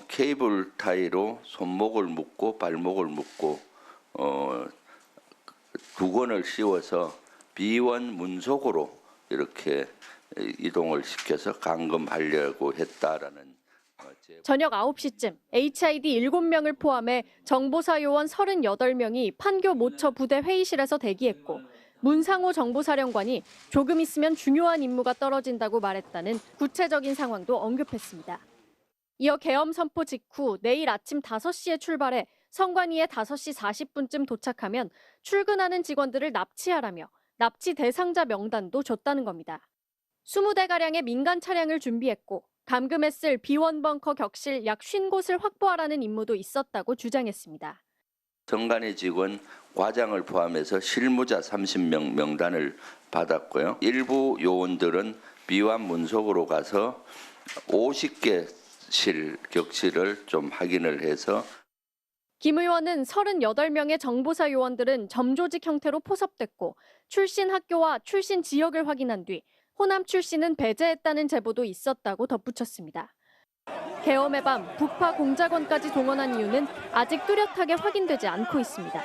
케이블 타이로 손목을 묶고 발목을 묶고 두건을 씌워서 비원 문속으로 이렇게 이동을 시켜서 감금하려고 했다라는. 저녁 9시쯤 HID 7명을 포함해 정보사 요원 38명이 판교 모처 부대 회의실에서 대기했고 문상호 정보사령관이 조금 있으면 중요한 임무가 떨어진다고 말했다는 구체적인 상황도 언급했습니다. 이어 계엄 선포 직후 내일 아침 5시에 출발해 선관위에 5시 40분쯤 도착하면 출근하는 직원들을 납치하라며 납치 대상자 명단도 줬다는 겁니다. 20대가량의 민간 차량을 준비했고 감금했을 비원 벙커 격실 약 50곳을 확보하라는 임무도 있었다고 주장했습니다. 선관위 직원 과장을 포함해서 실무자 30명 명단을 받았고요. 일부 요원들은 비원 문속으로 가서 50개 격실을 좀 확인을 해서 김 의원은 38명의 정보사 요원들은 점조직 형태로 포섭됐고 출신 학교와 출신 지역을 확인한 뒤 호남 출신은 배제했다는 제보도 있었다고 덧붙였습니다. 계엄의 밤 북파 공작원까지 동원한 이유는 아직 뚜렷하게 확인되지 않고 있습니다.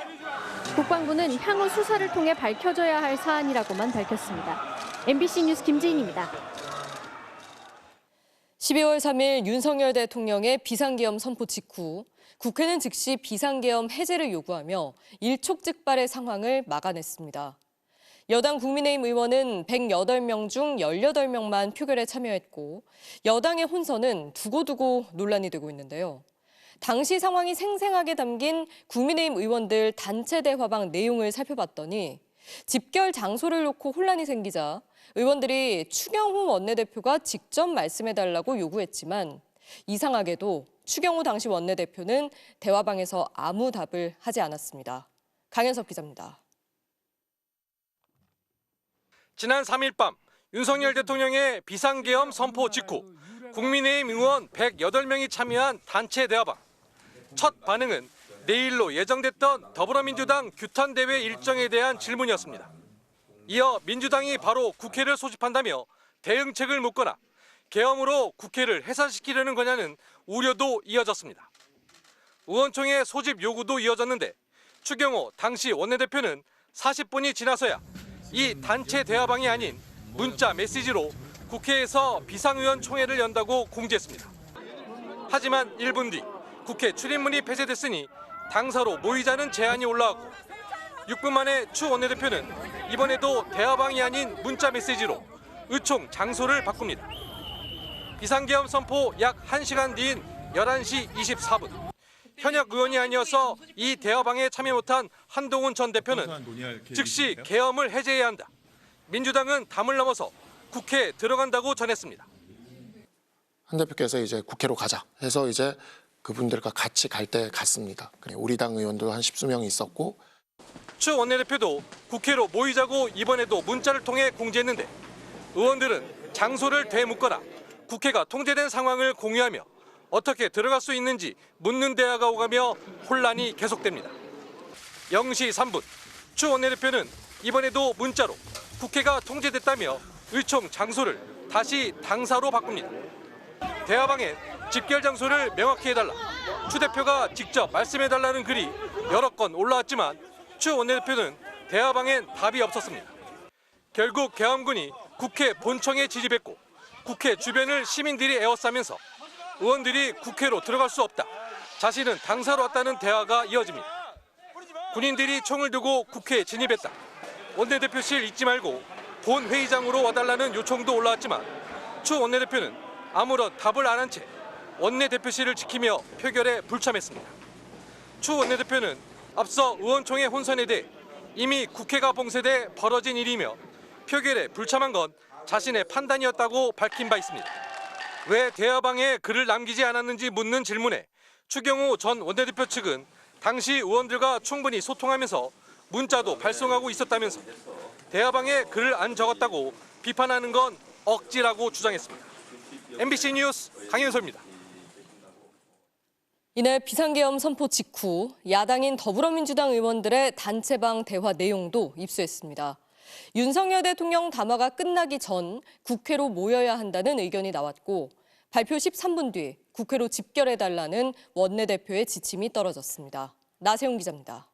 국방부는 향후 수사를 통해 밝혀져야 할 사안이라고만 밝혔습니다. MBC 뉴스 김지인입니다. 12월 3일 윤석열 대통령의 비상계엄 선포 직후 국회는 즉시 비상계엄 해제를 요구하며 일촉즉발의 상황을 막아냈습니다. 여당 국민의힘 의원은 108명 중 18명만 표결에 참여했고 여당의 혼선은 두고두고 논란이 되고 있는데요. 당시 상황이 생생하게 담긴 국민의힘 의원들 단체 대화방 내용을 살펴봤더니 집결 장소를 놓고 혼란이 생기자 의원들이 추경호 원내대표가 직접 말씀해달라고 요구했지만 이상하게도 추경호 당시 원내대표는 대화방에서 아무 답을 하지 않았습니다. 강현석 기자입니다. 지난 3일 밤 윤석열 대통령의 비상계엄 선포 직후 국민의힘 의원 108명이 참여한 단체 대화방. 첫 반응은 내일로 예정됐던 더불어민주당 규탄대회 일정에 대한 질문이었습니다. 이어 민주당이 바로 국회를 소집한다며 대응책을 묻거나 계엄으로 국회를 해산시키려는 거냐는 우려도 이어졌습니다. 의원총회 소집 요구도 이어졌는데 추경호 당시 원내대표는 40분이 지나서야 이 단체 대화방이 아닌 문자 메시지로 국회에서 비상의원 총회를 연다고 공지했습니다. 하지만 1분 뒤 국회 출입문이 폐쇄됐으니 당사로 모이자는 제안이 올라왔고 6분 만에 추 원내대표는 이번에도 대화방이 아닌 문자 메시지로 의총 장소를 바꿉니다. 비상계엄 선포 약 1시간 뒤인 11시 24분. 현역 의원이 아니어서 이 대화방에 참여 못한 한동훈 전 대표는 즉시 계엄을 해제해야 한다. 민주당은 담을 넘어서 국회에 들어간다고 전했습니다. 한 대표께서 이제 국회로 가자 해서 이제 그분들과 같이 갈 때 갔습니다. 우리 당 의원도 한 10수명이 있었고. 추 원내대표도 국회로 모이자고 이번에도 문자를 통해 공지했는데 의원들은 장소를 되묻거나 국회가 통제된 상황을 공유하며 어떻게 들어갈 수 있는지 묻는 대화가 오가며 혼란이 계속됩니다. 0시 3분 추 원내대표는 이번에도 문자로 국회가 통제됐다며 의총 장소를 다시 당사로 바꿉니다. 대화방에 집결 장소를 명확히 해달라, 추 대표가 직접 말씀해달라는 글이 여러 건 올라왔지만 추 원내대표는 대화방엔 답이 없었습니다. 결국 계엄군이 국회 본청에 진입했고 국회 주변을 시민들이 에워싸면서 의원들이 국회로 들어갈 수 없다, 자신은 당사로 왔다는 대화가 이어집니다. 군인들이 총을 들고 국회에 진입했다, 원내대표실 잊지 말고 본 회의장으로 와달라는 요청도 올라왔지만 추 원내대표는 아무런 답을 안 한 채 원내대표실을 지키며 표결에 불참했습니다. 추 원내대표는 앞서 의원총회 혼선에 대해 이미 국회가 봉쇄돼 벌어진 일이며 표결에 불참한 건 자신의 판단이었다고 밝힌 바 있습니다. 왜 대화방에 글을 남기지 않았는지 묻는 질문에 추경호 전 원내대표 측은 당시 의원들과 충분히 소통하면서 문자도 발송하고 있었다면서 대화방에 글을 안 적었다고 비판하는 건 억지라고 주장했습니다. MBC 뉴스 강윤서입니다. 이날 비상계엄 선포 직후 야당인 더불어민주당 의원들의 단체방 대화 내용도 입수했습니다. 윤석열 대통령 담화가 끝나기 전 국회로 모여야 한다는 의견이 나왔고 발표 13분 뒤 국회로 집결해달라는 원내대표의 지침이 떨어졌습니다. 나세훈 기자입니다.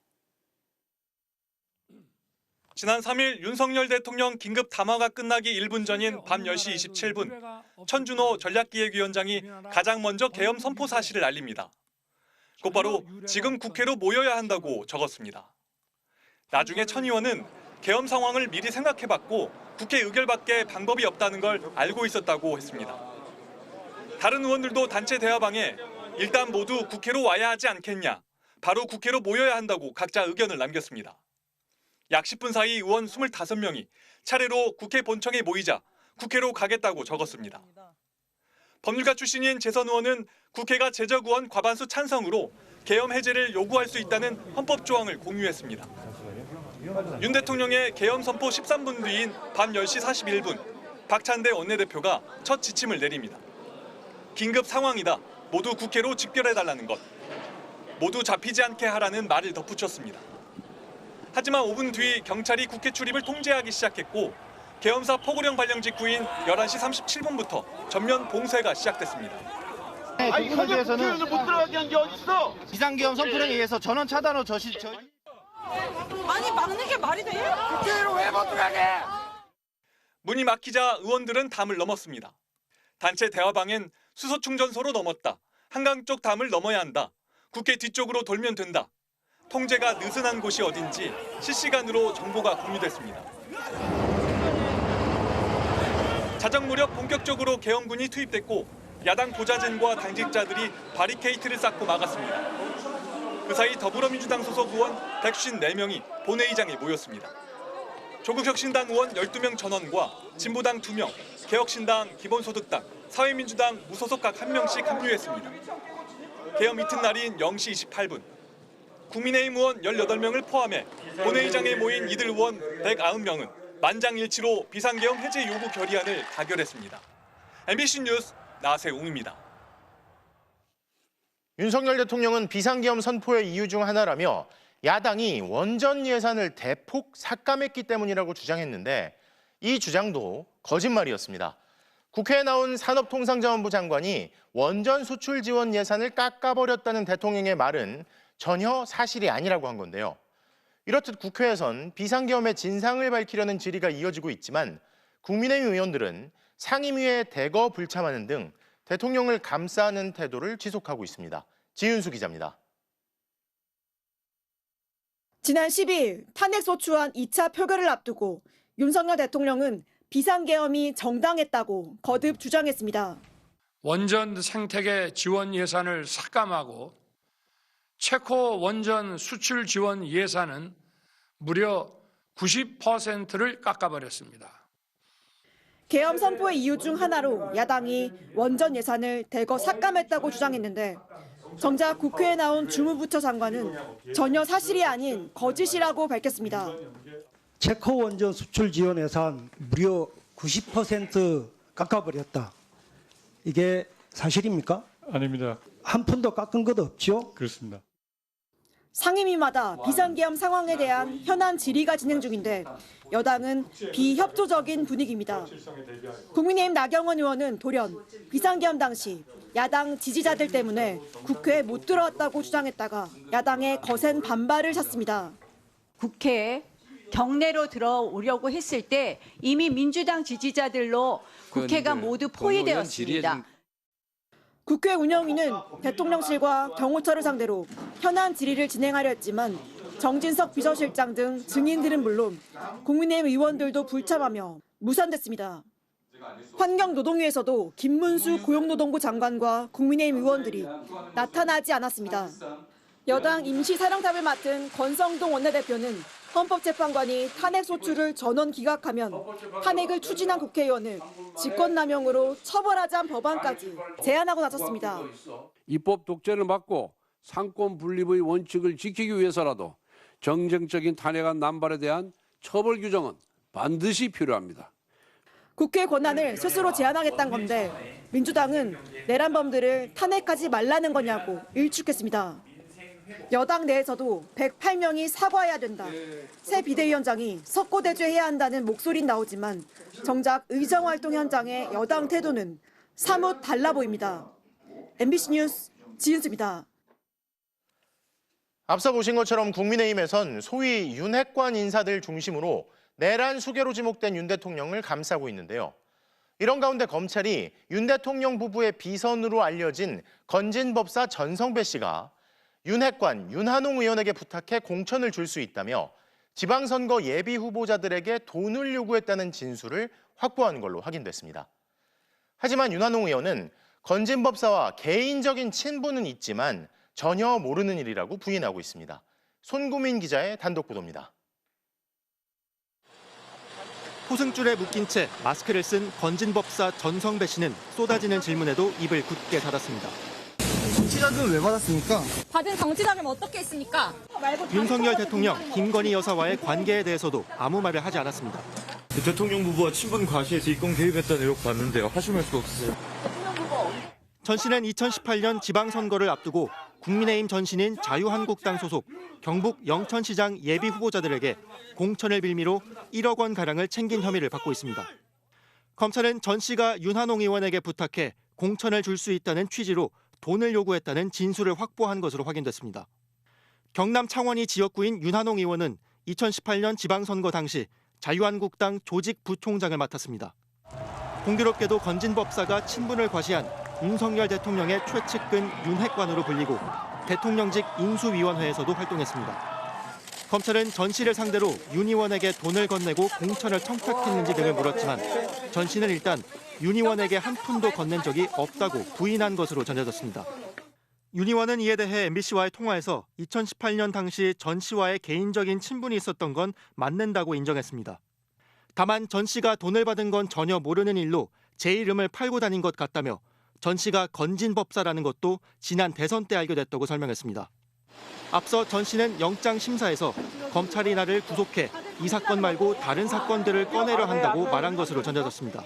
지난 3일 윤석열 대통령 긴급 담화가 끝나기 1분 전인 밤 10시 27분 천준호 전략기획위원장이 가장 먼저 계엄 선포 사실을 알립니다. 곧바로 지금 국회로 모여야 한다고 적었습니다. 나중에 천 의원은 계엄 상황을 미리 생각해봤고 국회 의결밖에 방법이 없다는 걸 알고 있었다고 했습니다. 다른 의원들도 단체 대화방에 일단 모두 국회로 와야 하지 않겠냐, 바로 국회로 모여야 한다고 각자 의견을 남겼습니다. 약 10분 사이 의원 25명이 차례로 국회 본청에 모이자 국회로 가겠다고 적었습니다. 법률가 출신인 재선 의원은 국회가 제적 의원 과반수 찬성으로 계엄 해제를 요구할 수 있다는 헌법 조항을 공유했습니다. 윤 대통령의 계엄 선포 13분 뒤인 밤 10시 41분 박찬대 원내대표가 첫 지침을 내립니다. 긴급 상황이다. 모두 국회로 집결해달라는 것. 모두 잡히지 않게 하라는 말을 덧붙였습니다. 하지만 5분 뒤 경찰이 국회 출입을 통제하기 시작했고 계엄사 포고령 발령 직후인 11시 37분부터 전면 봉쇄가 시작됐습니다. 아니 국회에서는 못 들어가게 한 게 어딨어? 비상계엄 선포령에 의해서 전원 차단으로 아니 막는 게 말이 돼? 국회로 왜 못 들어가게? 문이 막히자 의원들은 담을 넘었습니다. 단체 대화방엔 수소 충전소로 넘었다. 한강 쪽 담을 넘어야 한다. 국회 뒤쪽으로 돌면 된다. 통제가 느슨한 곳이 어딘지 실시간으로 정보가 공유됐습니다. 자정 무렵 본격적으로 계엄군이 투입됐고 야당 보좌진과 당직자들이 바리케이트를 쌓고 막았습니다. 그 사이 더불어민주당 소속 의원 154명이 본회의장에 모였습니다. 조국혁신당 의원 12명 전원과 진보당 2명, 개혁신당, 기본소득당, 사회민주당 무소속 각 1명씩 합류했습니다. 계엄 이튿날인 0시 28분, 국민의힘 의원 18명을 포함해 본회의장에 모인 이들 의원 190명은 만장일치로 비상계엄 해제 요구 결의안을 가결했습니다. MBC 뉴스 나세웅입니다. 윤석열 대통령은 비상계엄 선포의 이유 중 하나라며 야당이 원전 예산을 대폭 삭감했기 때문이라고 주장했는데 이 주장도 거짓말이었습니다. 국회에 나온 산업통상자원부 장관이 원전 수출 지원 예산을 깎아버렸다는 대통령의 말은 전혀 사실이 아니라고 한 건데요. 이렇듯 국회에선 비상계엄의 진상을 밝히려는 질의가 이어지고 있지만 국민의힘 의원들은 상임위에 대거 불참하는 등 대통령을 감싸는 태도를 지속하고 있습니다. 지윤수 기자입니다. 지난 12일 탄핵소추안 2차 표결을 앞두고 윤석열 대통령은 비상계엄이 정당했다고 거듭 주장했습니다. 원전 생태계 지원 예산을 삭감하고 체코 원전 수출 지원 예산은 무려 90%를 깎아버렸습니다. 계엄 선포의 이유 중 하나로 야당이 원전 예산을 대거 삭감했다고 주장했는데 정작 국회에 나온 주무부처 장관은 전혀 사실이 아닌 거짓이라고 밝혔습니다. 체코 원전 수출 지원 예산 무려 90% 깎아버렸다. 이게 사실입니까? 아닙니다. 한 푼도 깎은 것 없죠? 그렇습니다. 상임위마다 비상계엄 상황에 대한 현안 질의가 진행 중인데 여당은 비협조적인 분위기입니다. 국민의힘 나경원 의원은 돌연 비상계엄 당시 야당 지지자들 때문에 국회에 못 들어왔다고 주장했다가 야당의 거센 반발을 샀습니다. 국회에 경내로 들어오려고 했을 때 이미 민주당 지지자들로 국회가 모두 포위되었습니다. 국회 운영위는 대통령실과 경호처를 상대로 현안 질의를 진행하려 했지만 정진석 비서실장 등 증인들은 물론 국민의힘 의원들도 불참하며 무산됐습니다. 환경노동위에서도 김문수 고용노동부 장관과 국민의힘 의원들이 나타나지 않았습니다. 여당 임시사령탑을 맡은 권성동 원내대표는 헌법재판관이 탄핵 소추를 전원 기각하면 탄핵을 추진한 국회의원을 직권남용으로 처벌하자는 법안까지 제안하고 나섰습니다. 입법 독재를 막고 상권 분립의 원칙을 지키기 위해서라도 정쟁적인 탄핵안 남발에 대한 처벌 규정은 반드시 필요합니다. 국회 권한을 스스로 제한하겠다는 건데 민주당은 내란범들을 탄핵하지 말라는 거냐고 일축했습니다. 여당 내에서도 108명이 사과해야 된다. 새 비대위원장이 석고대죄해야 한다는 목소리는 나오지만 정작 의정활동 현장의 여당 태도는 사뭇 달라 보입니다. MBC 뉴스 지은수입니다. 앞서 보신 것처럼 국민의힘에선 소위 윤핵관 인사들 중심으로 내란 수괴로 지목된 윤 대통령을 감싸고 있는데요. 이런 가운데 검찰이 윤 대통령 부부의 비선으로 알려진 건진법사 전성배 씨가 윤핵관 윤한홍 의원에게 부탁해 공천을 줄 수 있다며 지방선거 예비 후보자들에게 돈을 요구했다는 진술을 확보한 걸로 확인됐습니다. 하지만 윤한홍 의원은 건진법사와 개인적인 친분은 있지만 전혀 모르는 일이라고 부인하고 있습니다. 손구민 기자의 단독 보도입니다. 포승줄에 묶인 채 마스크를 쓴 건진법사 전성배 씨는 쏟아지는 질문에도 입을 굳게 닫았습니다. 정치자금 왜 받았습니까? 받은 정치자금 어떻게 했습니까? 윤석열 대통령, 김건희 여사와의 관계에 대해서도 아무 말을 하지 않았습니다. 대통령 부부와 친분 과시에서 이권 개입했다는 의혹 받는데요. 하실 수 없으세요? 전 씨는 2018년 지방선거를 앞두고 국민의힘 전신인 자유한국당 소속 경북 영천시장 예비 후보자들에게 공천을 빌미로 1억 원가량을 챙긴 혐의를 받고 있습니다. 검찰은 전 씨가 윤한홍 의원에게 부탁해 공천을 줄 수 있다는 취지로 돈을 요구했다는 진술을 확보한 것으로 확인됐습니다. 경남 창원이 지역구인 윤한홍 의원은 2018년 지방선거 당시 자유한국당 조직 부총장을 맡았습니다. 공교롭게도 건진법사가 친분을 과시한 윤석열 대통령의 최측근 윤핵관으로 불리고 대통령직 인수위원회에서도 활동했습니다. 검찰은 전 씨를 상대로 윤 의원에게 돈을 건네고 공천을 청탁했는지 등을 물었지만 전 씨는 일단 윤 의원에게 한 푼도 건넨 적이 없다고 부인한 것으로 전해졌습니다. 윤 의원은 이에 대해 MBC와의 통화에서 2018년 당시 전 씨와의 개인적인 친분이 있었던 건 맞는다고 인정했습니다. 다만 전 씨가 돈을 받은 건 전혀 모르는 일로 제 이름을 팔고 다닌 것 같다며 전 씨가 건진법사라는 것도 지난 대선 때 알게 됐다고 설명했습니다. 앞서 전 씨는 영장 심사에서 검찰이 나를 구속해 이 사건 말고 다른 사건들을 꺼내려 한다고 말한 것으로 전해졌습니다.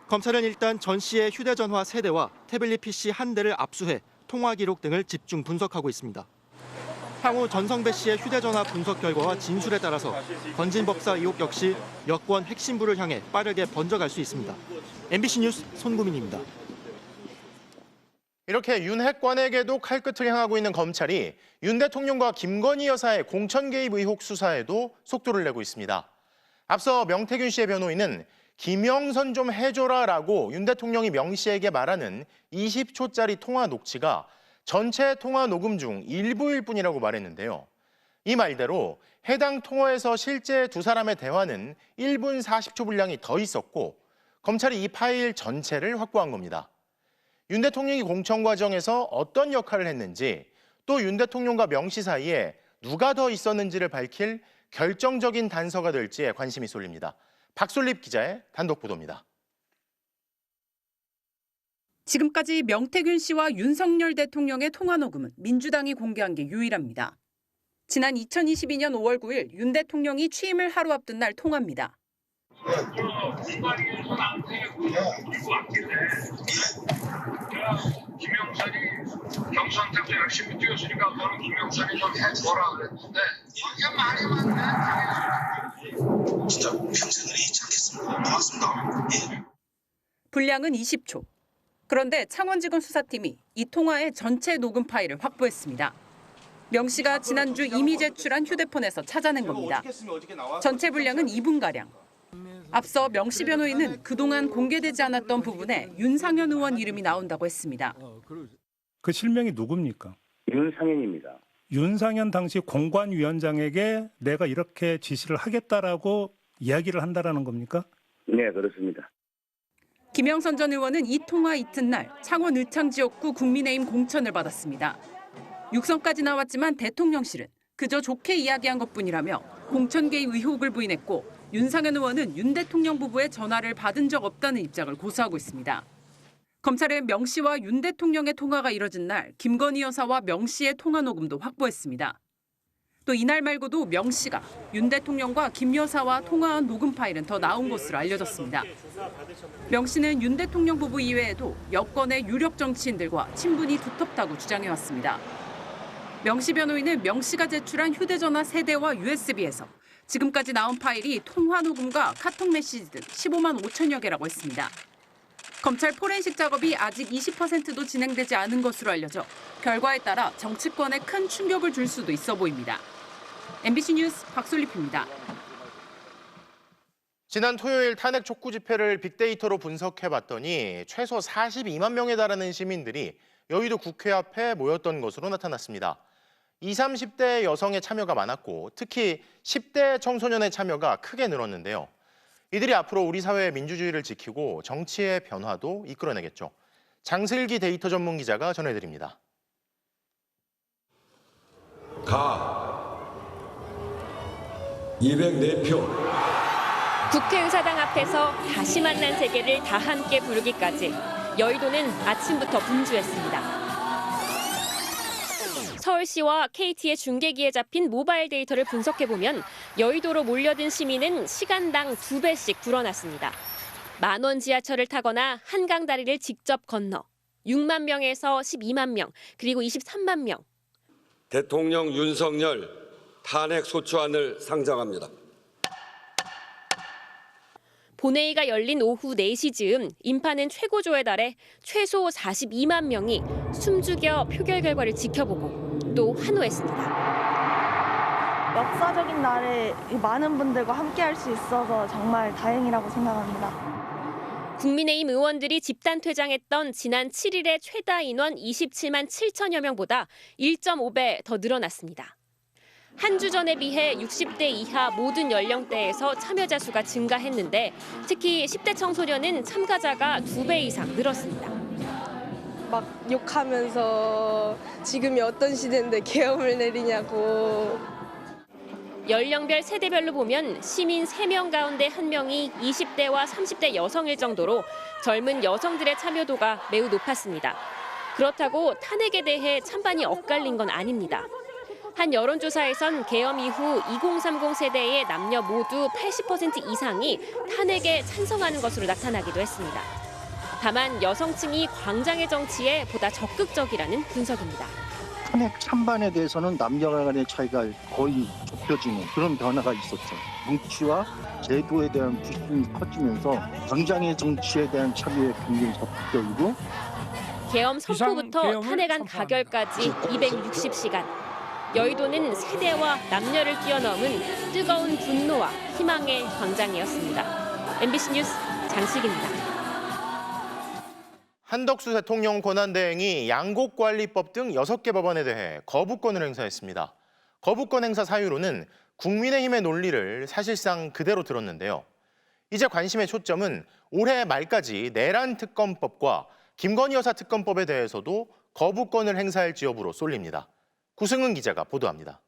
검찰은 일단 전 씨의 휴대전화 3대와 태블릿 PC 1대를 압수해 통화 기록 등을 집중 분석하고 있습니다. 향후 전성배 씨의 휴대전화 분석 결과와 진술에 따라서 건진법사 의혹 역시 여권 핵심부를 향해 빠르게 번져갈 수 있습니다. MBC 뉴스 손구민입니다. 이렇게 윤핵관에게도 칼끝을 향하고 있는 검찰이 윤 대통령과 김건희 여사의 공천 개입 의혹 수사에도 속도를 내고 있습니다. 앞서 명태균 씨의 변호인은 김영선 좀 해줘라라고 윤 대통령이 명 씨에게 말하는 20초짜리 통화 녹취가 전체 통화 녹음 중 일부일 뿐이라고 말했는데요. 이 말대로 해당 통화에서 실제 두 사람의 대화는 1분 40초 분량이 더 있었고 검찰이 이 파일 전체를 확보한 겁니다. 윤 대통령이 공천 과정에서 어떤 역할을 했는지, 또 윤 대통령과 명 씨 사이에 누가 더 있었는지를 밝힐 결정적인 단서가 될지에 관심이 쏠립니다. 박솔립 기자의 단독 보도입니다. 지금까지 명태균 씨와 윤석열 대통령의 통화 녹음은 민주당이 공개한 게 유일합니다. 지난 2022년 5월 9일 윤 대통령이 취임을 하루 앞둔 날 통화입니다. 김영선이 경선 때도 열심히 뛰었으니까 너는 김영선이 좀 해줘라 그랬는데 이게 말이 많네. 진짜 평생을 잊지 않겠습니다. 고맙습니다. 예. 분량은 20초. 그런데 창원지검 수사팀이 이 통화의 전체 녹음 파일을 확보했습니다. 명 씨가 지난주 이미 제출한 휴대폰에서 찾아낸 겁니다. 전체 분량은 2분가량. 앞서 명 씨 변호인은 그동안 공개되지 않았던 부분에 윤상현 의원 이름이 나온다고 했습니다. 그 실명이 누굽니까? 윤상현입니다. 윤상현 당시 공관위원장에게 내가 이렇게 지시를 하겠다라고 이야기를 한다라는 겁니까? 네, 그렇습니다. 김영선 전 의원은 이 통화 이튿날 창원 의창지역구 국민의힘 공천을 받았습니다. 육성까지 나왔지만 대통령실은 그저 좋게 이야기한 것뿐이라며 공천 개입 의혹을 부인했고 윤상현 의원은 윤 대통령 부부의 전화를 받은 적 없다는 입장을 고수하고 있습니다. 검찰은 명 씨와 윤 대통령의 통화가 이뤄진 날 김건희 여사와 명 씨의 통화 녹음도 확보했습니다. 또 이날 말고도 명 씨가 윤 대통령과 김 여사와 통화한 녹음 파일은 더 나온 것으로 알려졌습니다. 명 씨는 윤 대통령 부부 이외에도 여권의 유력 정치인들과 친분이 두텁다고 주장해왔습니다. 명 씨 변호인은 명 씨가 제출한 휴대전화 세대와 USB에서 지금까지 나온 파일이 통화 녹음과 카톡 메시지 등 15만 5천여 개라고 했습니다. 검찰 포렌식 작업이 아직 20%도 진행되지 않은 것으로 알려져 결과에 따라 정치권에 큰 충격을 줄 수도 있어 보입니다. MBC 뉴스 박솔립입니다. 지난 토요일 탄핵 촉구 집회를 빅데이터로 분석해봤더니 최소 42만 명에 달하는 시민들이 여의도 국회 앞에 모였던 것으로 나타났습니다. 20, 30대 여성의 참여가 많았고 특히 10대 청소년의 참여가 크게 늘었는데요. 이들이 앞으로 우리 사회의 민주주의를 지키고 정치의 변화도 이끌어내겠죠. 장슬기 데이터 전문 기자가 전해드립니다. 가 204표. 국회의사당 앞에서 다시 만난 세계를 다 함께 부르기까지 여의도는 아침부터 분주했습니다. 서울시와 KT의 중계기에 잡힌 모바일 데이터를 분석해보면 여의도로 몰려든 시민은 시간당 2배씩 불어났습니다. 만원 지하철을 타거나 한강 다리를 직접 건너 6만 명에서 12만 명, 그리고 23만 명. 대통령 윤석열 탄핵 소추안을 상정합니다. 본회의가 열린 오후 4시 즈음 인파는 최고조에 달해 최소 42만 명이 숨죽여 표결 결과를 지켜보고 또 환호했습니다. 역사적인 날에 많은 분들과 함께할 수 있어서 정말 다행이라고 생각합니다. 국민의힘 의원들이 집단 퇴장했던 지난 7일의 최다 인원 27만 7천여 명보다 1.5배 더 늘어났습니다. 한 주 전에 비해 60대 이하 모든 연령대에서 참여자 수가 증가했는데 특히 10대 청소년은 참가자가 2배 이상 늘었습니다. 막 욕하면서 지금이 어떤 시대인데 계엄을 내리냐고. 연령별 세대별로 보면 시민 3명 가운데 1명이 20대와 30대 여성일 정도로 젊은 여성들의 참여도가 매우 높았습니다. 그렇다고 탄핵에 대해 찬반이 엇갈린 건 아닙니다. 한 여론조사에선 계엄 이후 2030 세대의 남녀 모두 80% 이상이 탄핵에 찬성하는 것으로 나타나기도 했습니다. 다만 여성층이 광장의 정치에 보다 적극적이라는 분석입니다. 탄핵 찬반에 대해서는 남녀 간의 차이가 거의 좁혀지는 그런 변화가 있었죠. 정치와 제도에 대한 불신이 커지면서 광장의 정치에 대한 참여의 굉장히 적극적이고 계엄 선포부터 탄핵안 가결까지 260시간. 여의도는 세대와 남녀를 뛰어넘은 뜨거운 분노와 희망의 광장이었습니다. MBC 뉴스 장슬기입니다. 한덕수 대통령 권한대행이 양곡관리법 등 6개 법안에 대해 거부권을 행사했습니다. 거부권 행사 사유로는 국민의힘의 논리를 사실상 그대로 들었는데요. 이제 관심의 초점은 올해 말까지 내란 특검법과 김건희 여사 특검법에 대해서도 거부권을 행사할지 여부로 쏠립니다. 구승은 기자가 보도합니다.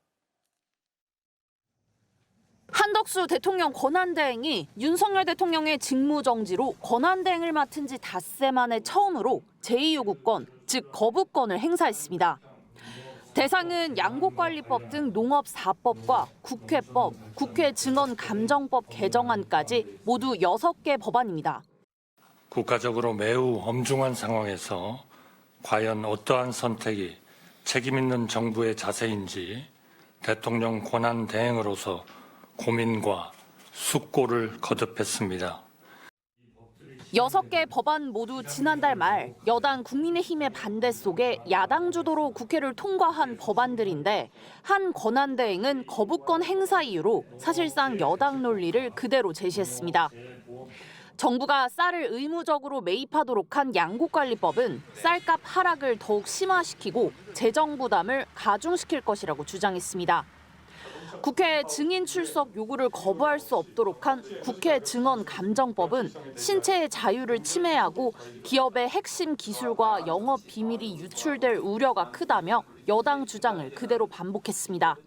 한덕수 대통령 권한대행이 윤석열 대통령의 직무정지로 권한대행을 맡은 지 닷새 만에 처음으로 제2요구권, 즉 거부권을 행사했습니다. 대상은 양곡관리법 등 농업4법과 국회법, 국회 증언감정법 개정안까지 모두 6개 법안입니다. 국가적으로 매우 엄중한 상황에서 과연 어떠한 선택이 책임 있는 정부의 자세인지 대통령 권한 대행으로서 고민과 숙고를 거듭했습니다. 6개 법안 모두 지난달 말 여당 국민의힘의 반대 속에 야당 주도로 국회를 통과한 법안들인데 한 권한대행은 거부권 행사 이유로 사실상 여당 논리를 그대로 제시했습니다. 정부가 쌀을 의무적으로 매입하도록 한 양곡관리법은 쌀값 하락을 더욱 심화시키고 재정 부담을 가중시킬 것이라고 주장했습니다. 국회 증인 출석 요구를 거부할 수 없도록 한 국회 증언감정법은 신체의 자유를 침해하고 기업의 핵심 기술과 영업 비밀이 유출될 우려가 크다며 여당 주장을 그대로 반복했습니다.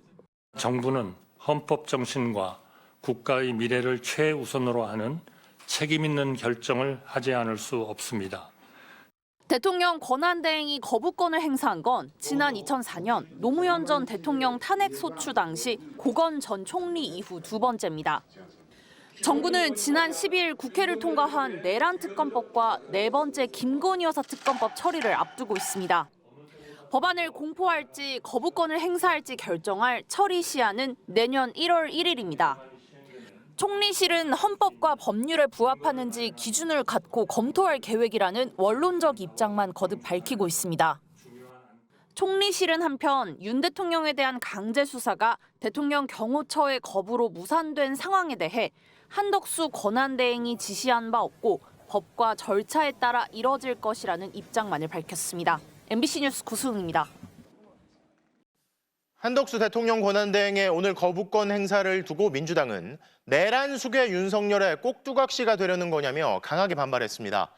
정부는 헌법 정신과 국가의 미래를 최우선으로 하는 책임 있는 결정을 하지 않을 수 없습니다. 대통령 권한대행이 거부권을 행사한 건 지난 2004년 노무현 전 대통령 탄핵 소추 당시 고건 전 총리 이후 두 번째입니다. 정부는 지난 12일 국회를 통과한 내란 특검법과 네 번째 김건희 여사 특검법 처리를 앞두고 있습니다. 법안을 공포할지 거부권을 행사할지 결정할 처리 시한은 내년 1월 1일입니다. 총리실은 헌법과 법률에 부합하는지 기준을 갖고 검토할 계획이라는 원론적 입장만 거듭 밝히고 있습니다. 총리실은 한편 윤 대통령에 대한 강제 수사가 대통령 경호처의 거부로 무산된 상황에 대해 한덕수 권한대행이 지시한 바 없고 법과 절차에 따라 이뤄질 것이라는 입장만을 밝혔습니다. MBC 뉴스 구수웅입니다. 한덕수 대통령 권한대행의 오늘 거부권 행사를 두고 민주당은 내란 숙의 윤석열의 꼭두각시가 되려는 거냐며 강하게 반발했습니다.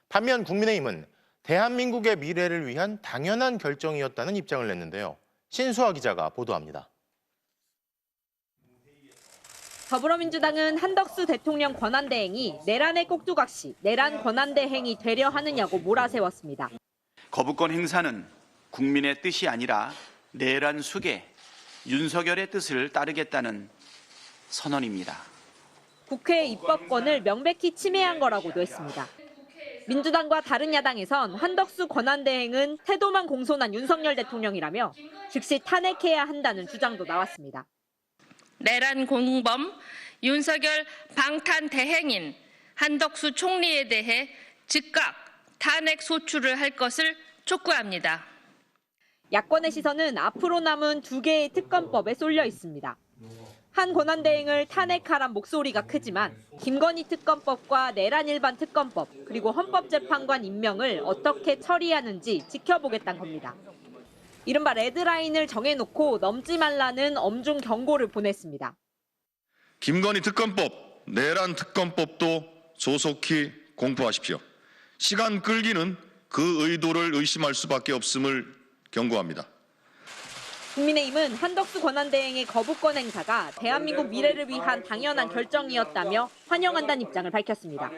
반면 국민의힘은 대한민국의 미래를 위한 당연한 결정이었다는 입장을 냈는데요. 신수아 기자가 보도합니다. 더불어민주당은 한덕수 대통령 권한대행이 내란의 꼭두각시, 내란 권한대행이 되려 하느냐고 몰아세웠습니다. 거부권 행사는 국민의 뜻이 아니라 내란 숙의 윤석열의 뜻을 따르겠다는 선언입니다. 국회 입법권을 명백히 침해한 거라고도 했습니다. 민주당과 다른 야당에선 한덕수 권한대행은 태도만 공손한 윤석열 대통령이라며 즉시 탄핵해야 한다는 주장도 나왔습니다. 내란 공범 윤석열 방탄대행인 한덕수 총리에 대해 즉각 탄핵 소추를 할 것을 촉구합니다. 야권의 시선은 앞으로 남은 2개의 특검법에 쏠려 있습니다. 한 권한대행을 탄핵하란 목소리가 크지만 김건희 특검법과 내란 일반 특검법 그리고 헌법재판관 임명을 어떻게 처리하는지 지켜보겠다는 겁니다. 이른바 레드라인을 정해놓고 넘지 말라는 엄중 경고를 보냈습니다. 김건희 특검법, 내란 특검법도 조속히 공포하십시오. 시간 끌기는 그 의도를 의심할 수밖에 없음을 경고합니다. 국민의힘은 한덕수 권한대행의 거부권 행사가 대한민국 미래를 위한 당연한 결정이었다며 환영한다는 입장을 밝혔습니다.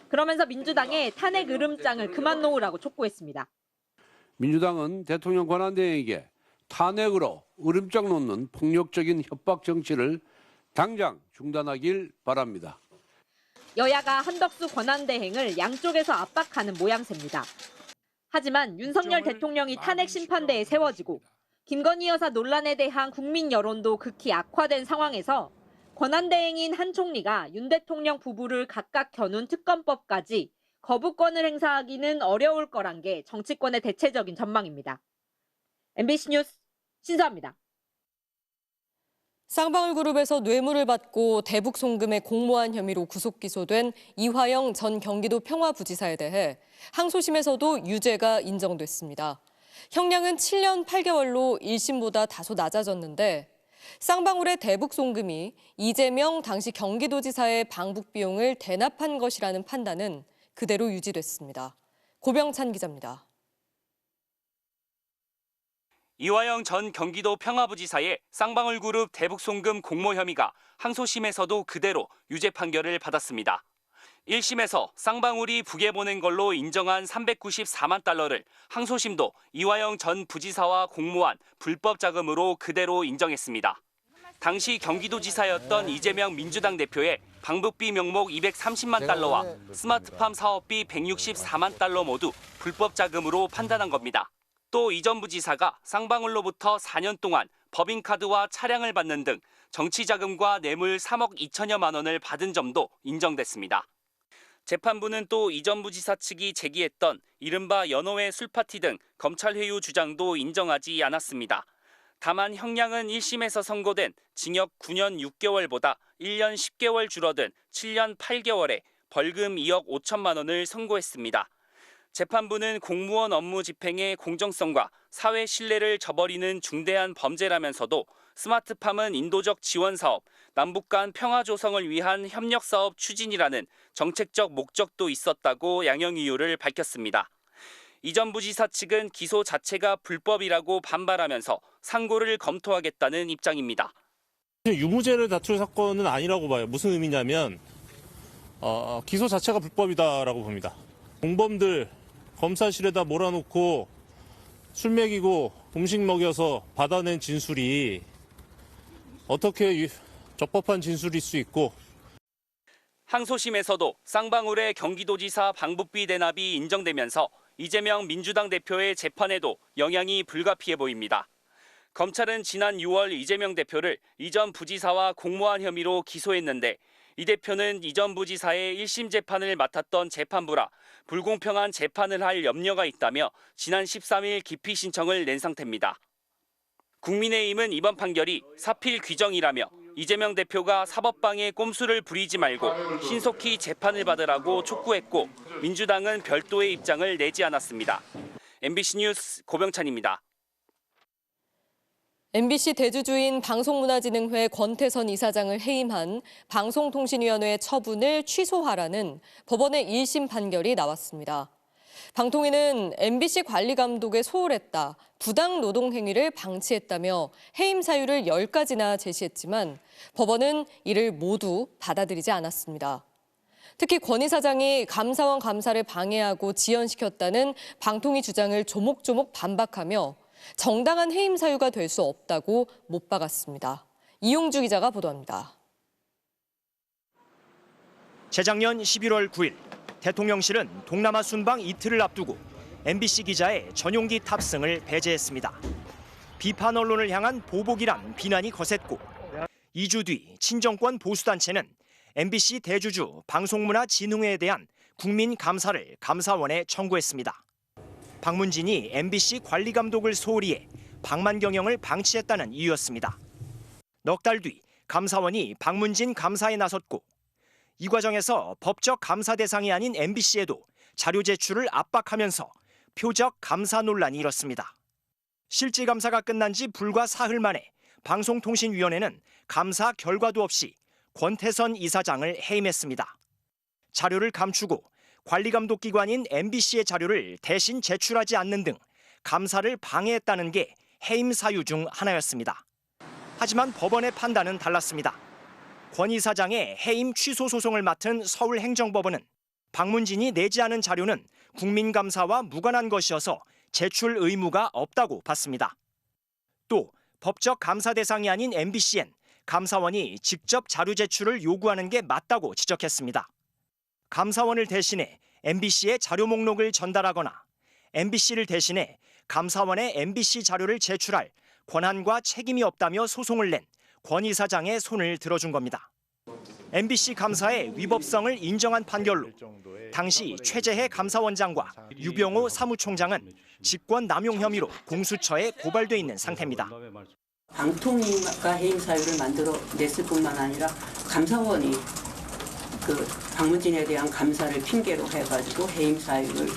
그러면서 민주당의 탄핵 으름장을 그만 놓으라고 촉구했습니다. 민주당은 대통령 권한대행에게 탄핵으로 으름장 놓는 폭력적인 협박 정치를 당장 중단하길 바랍니다. 여야가 한덕수 권한대행을 양쪽에서 압박하는 모양새입니다. 하지만 윤석열 대통령이 탄핵 심판대에 세워지고 김건희 여사 논란에 대한 국민 여론도 극히 악화된 상황에서 권한대행인 한 총리가 윤 대통령 부부를 각각 겨눈 특검법까지 거부권을 행사하기는 어려울 거란 게 정치권의 대체적인 전망입니다. MBC 뉴스 신수아입니다. 쌍방울그룹에서 뇌물을 받고 대북 송금에 공모한 혐의로 구속 기소된 이화영 전 경기도 평화부지사에 대해 항소심에서도 유죄가 인정됐습니다. 형량은 7년 8개월로 1심보다 다소 낮아졌는데 쌍방울의 대북 송금이 이재명 당시 경기도지사의 방북 비용을 대납한 것이라는 판단은 그대로 유지됐습니다. 고병찬 기자입니다. 이화영 전 경기도 평화부지사의 쌍방울그룹 대북송금 공모 혐의가 항소심에서도 그대로 유죄 판결을 받았습니다. 1심에서 쌍방울이 북에 보낸 걸로 인정한 394만 달러를 항소심도 이화영 전 부지사와 공모한 불법 자금으로 그대로 인정했습니다. 당시 경기도지사였던 이재명 민주당 대표의 방북비 명목 230만 달러와 스마트팜 사업비 164만 달러 모두 불법 자금으로 판단한 겁니다. 또 이 전 부지사가 쌍방울로부터 4년 동안 법인카드와 차량을 받는 등 정치자금과 뇌물 3억 2천여만 원을 받은 점도 인정됐습니다. 재판부는 또 이 전 부지사 측이 제기했던 이른바 연호회 술파티 등 검찰 회유 주장도 인정하지 않았습니다. 다만 형량은 1심에서 선고된 징역 9년 6개월보다 1년 10개월 줄어든 7년 8개월에 벌금 2억 5천만 원을 선고했습니다. 재판부는 공무원 업무 집행의 공정성과 사회 신뢰를 저버리는 중대한 범죄라면서도 스마트팜은 인도적 지원 사업, 남북 간 평화 조성을 위한 협력 사업 추진이라는 정책적 목적도 있었다고 양형 이유를 밝혔습니다. 이 전 부지사 측은 기소 자체가 불법이라고 반발하면서 상고를 검토하겠다는 입장입니다. 유무죄를 다툴 사건은 아니라고 봐요. 무슨 의미냐면 기소 자체가 불법이다라고 봅니다. 공범들 검사실에다 몰아놓고 술 먹이고 음식 먹여서 받아낸 진술이 어떻게 적법한 진술일 수 있고. 항소심에서도 쌍방울의 경기도지사 방북비 대납이 인정되면서 이재명 민주당 대표의 재판에도 영향이 불가피해 보입니다. 검찰은 지난 6월 이재명 대표를 이 전 부지사와 공모한 혐의로 기소했는데 이 대표는 이 전 부지사의 1심 재판을 맡았던 재판부라 불공평한 재판을 할 염려가 있다며 지난 13일 기피 신청을 낸 상태입니다. 국민의힘은 이번 판결이 사필 규정이라며 이재명 대표가 사법방해 꼼수를 부리지 말고 신속히 재판을 받으라고 촉구했고 민주당은 별도의 입장을 내지 않았습니다. MBC 뉴스 고병찬입니다. MBC 대주주인 방송문화진흥회 권태선 이사장을 해임한 방송통신위원회 처분을 취소하라는 법원의 1심 판결이 나왔습니다. 방통위는 MBC 관리감독에 소홀했다, 부당 노동 행위를 방치했다며 해임 사유를 10가지나 제시했지만 법원은 이를 모두 받아들이지 않았습니다. 특히 권 이사장이 감사원 감사를 방해하고 지연시켰다는 방통위 주장을 조목조목 반박하며 정당한 해임 사유가 될 수 없다고 못 박았습니다. 이용주 기자가 보도합니다. 재작년 11월 9일 대통령실은 동남아 순방 이틀을 앞두고 MBC 기자의 전용기 탑승을 배제했습니다. 비판 언론을 향한 보복이란 비난이 거셌고 2주 뒤 친정권 보수단체는 MBC 대주주 방송문화진흥회에 대한 국민 감사를 감사원에 청구했습니다. 방문진이 MBC 관리감독을 소홀히 해 방만경영을 방치했다는 이유였습니다. 넉 달 뒤 감사원이 방문진 감사에 나섰고 이 과정에서 법적 감사 대상이 아닌 MBC에도 자료 제출을 압박하면서 표적 감사 논란이 일었습니다. 실질 감사가 끝난 지 불과 사흘 만에 방송통신위원회는 감사 결과도 없이 권태선 이사장을 해임했습니다. 자료를 감추고 관리감독기관인 MBC의 자료를 대신 제출하지 않는 등 감사를 방해했다는 게 해임 사유 중 하나였습니다. 하지만 법원의 판단은 달랐습니다. 권 이사장의 해임 취소 소송을 맡은 서울행정법원은 방문진이 내지 않은 자료는 국민감사와 무관한 것이어서 제출 의무가 없다고 봤습니다. 또 법적 감사 대상이 아닌 MBC엔 감사원이 직접 자료 제출을 요구하는 게 맞다고 지적했습니다. 감사원을 대신해 MBC의 자료 목록을 전달하거나 MBC를 대신해 감사원에 MBC 자료를 제출할 권한과 책임이 없다며 소송을 낸 권 이사장의 손을 들어준 겁니다. MBC 감사의 위법성을 인정한 판결로 당시 최재해 감사원장과 유병호 사무총장은 직권 남용 혐의로 공수처에 고발돼 있는 상태입니다. 방통위가 해임 사유를 만들어 냈을 뿐만 아니라 감사원이 그 방문진에 대한 감사를 핑계로 해가지고 해임 사유를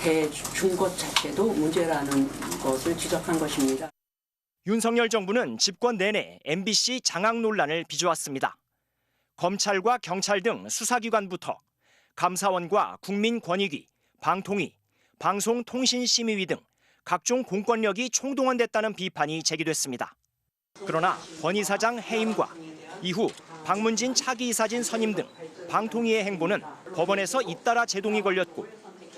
해준 것 자체도 문제라는 것을 지적한 것입니다. 윤석열 정부는 집권 내내 MBC 장악 논란을 빚어왔습니다. 검찰과 경찰 등 수사기관부터 감사원과 국민권익위, 방통위, 방송통신심의위 등 각종 공권력이 총동원됐다는 비판이 제기됐습니다. 그러나 권 이사장 해임과 이후 박문진 차기 이사진 선임 등 방통위의 행보는 법원에서 잇따라 제동이 걸렸고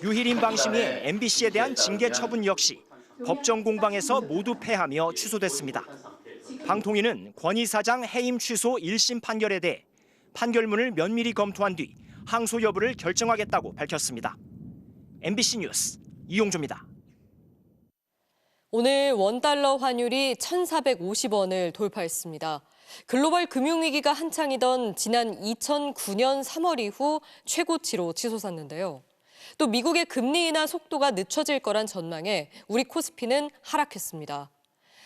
유희린 방심위의 MBC에 대한 징계 처분 역시 법정 공방에서 모두 패하며 취소됐습니다. 방통위는 권 이사장 해임 취소 1심 판결에 대해 판결문을 면밀히 검토한 뒤 항소 여부를 결정하겠다고 밝혔습니다. MBC 뉴스 이용주입니다. 오늘 원달러 환율이 1,450원을 돌파했습니다. 글로벌 금융위기가 한창이던 지난 2009년 3월 이후 최고치로 치솟았는데요. 또 미국의 금리 인하 속도가 늦춰질 거란 전망에 우리 코스피는 하락했습니다.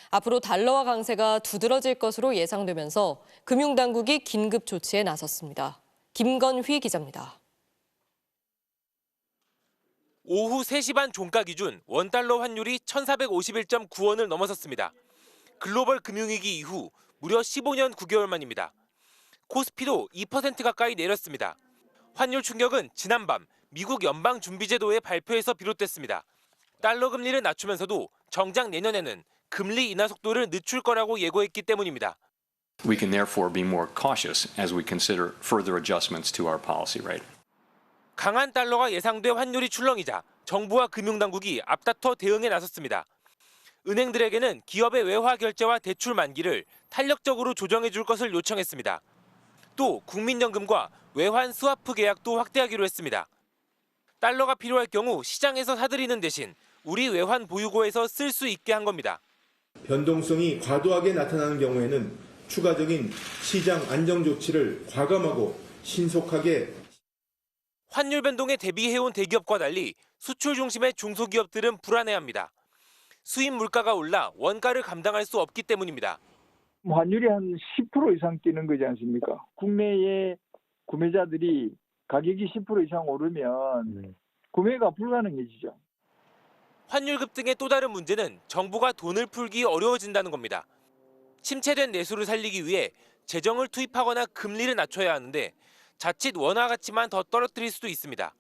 앞으로 달러화 강세가 두드러질 것으로 예상되면서 금융당국이 긴급 조치에 나섰습니다. 김건휘 기자입니다. 오후 3시 반 종가 기준 원달러 환율이 1,451.9원을 넘어섰습니다. 글로벌 금융위기 이후 무려 15년 9개월 만입니다. 코스피도 2% 가까이 내렸습니다. 환율 충격은 지난밤 미국 연방준비제도의 발표에서 비롯됐습니다. 달러 금리를 낮추면서도 정작 내년에는 금리 인하 속도를 늦출 거라고 예고했기 때문입니다. We can therefore be more cautious as we consider further adjustments to our policy rate. 강한 달러가 예상돼 환율이 출렁이자 정부와 금융당국이 앞다퉈 대응에 나섰습니다. 은행들에게는 기업의 외화 결제와 대출 만기를 탄력적으로 조정해 줄 것을 요청했습니다. 또 국민연금과 외환 스와프 계약도 확대하기로 했습니다. 달러가 필요할 경우 시장에서 사들이는 대신 우리 외환 보유고에서 쓸 수 있게 한 겁니다. 변동성이 과도하게 나타나는 경우에는 추가적인 시장 안정 조치를 과감하고 신속하게. 환율 변동에 대비해온 대기업과 달리 수출 중심의 중소기업들은 불안해합니다. 수입 물가가 올라 원가를 감당할 수 없기 때문입니다. 환율이 한 10% 이상 뛰는 거지 않습니까? 국내의 구매자들이 가격이 10% 이상 오르면 구매가 불가능해지죠. 환율 급등의 또 다른 문제는 정부가 돈을 풀기 어려워진다는 겁니다. 침체된 내수를 살리기 위해 재정을 투입하거나 금리를 낮춰야 하는데 자칫 원화 가치만 더 떨어뜨릴 수도 있습니다.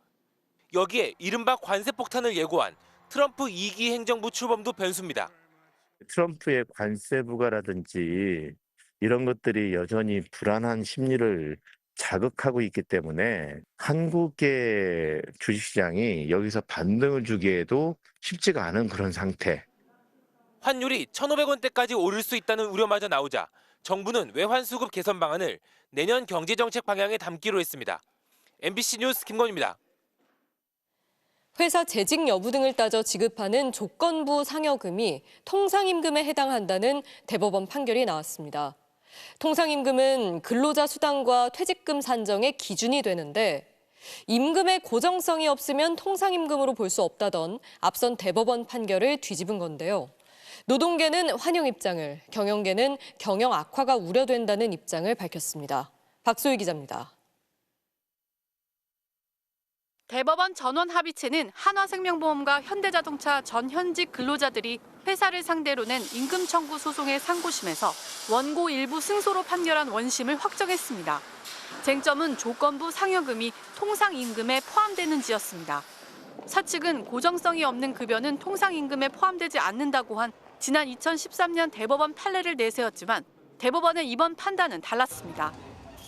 여기에 이른바 관세 폭탄을 예고한 트럼프 2기 행정부 출범도 변수입니다. 트럼프의 관세 부과라든지 이런 것들이 여전히 불안한 심리를 자극하고 있기 때문에 한국의 주식시장이 여기서 반등을 주기에도 쉽지가 않은 그런 상태. 환율이 1,500원대까지 오를 수 있다는 우려마저 나오자 정부는 외환수급 개선 방안을 내년 경제정책 방향에 담기로 했습니다. MBC 뉴스 김건희입니다. 회사 재직 여부 등을 따져 지급하는 조건부 상여금이 통상임금에 해당한다는 대법원 판결이 나왔습니다. 통상임금은 근로자 수당과 퇴직금 산정의 기준이 되는데 임금의 고정성이 없으면 통상임금으로 볼 수 없다던 앞선 대법원 판결을 뒤집은 건데요. 노동계는 환영 입장을, 경영계는 경영 악화가 우려된다는 입장을 밝혔습니다. 박소희 기자입니다. 대법원 전원 합의체는 한화생명보험과 현대자동차 전 현직 근로자들이 회사를 상대로 낸 임금 청구 소송의 상고심에서 원고 일부 승소로 판결한 원심을 확정했습니다. 쟁점은 조건부 상여금이 통상임금에 포함되는지였습니다. 사측은 고정성이 없는 급여는 통상임금에 포함되지 않는다고 한 지난 2013년 대법원 판례를 내세웠지만 대법원의 이번 판단은 달랐습니다.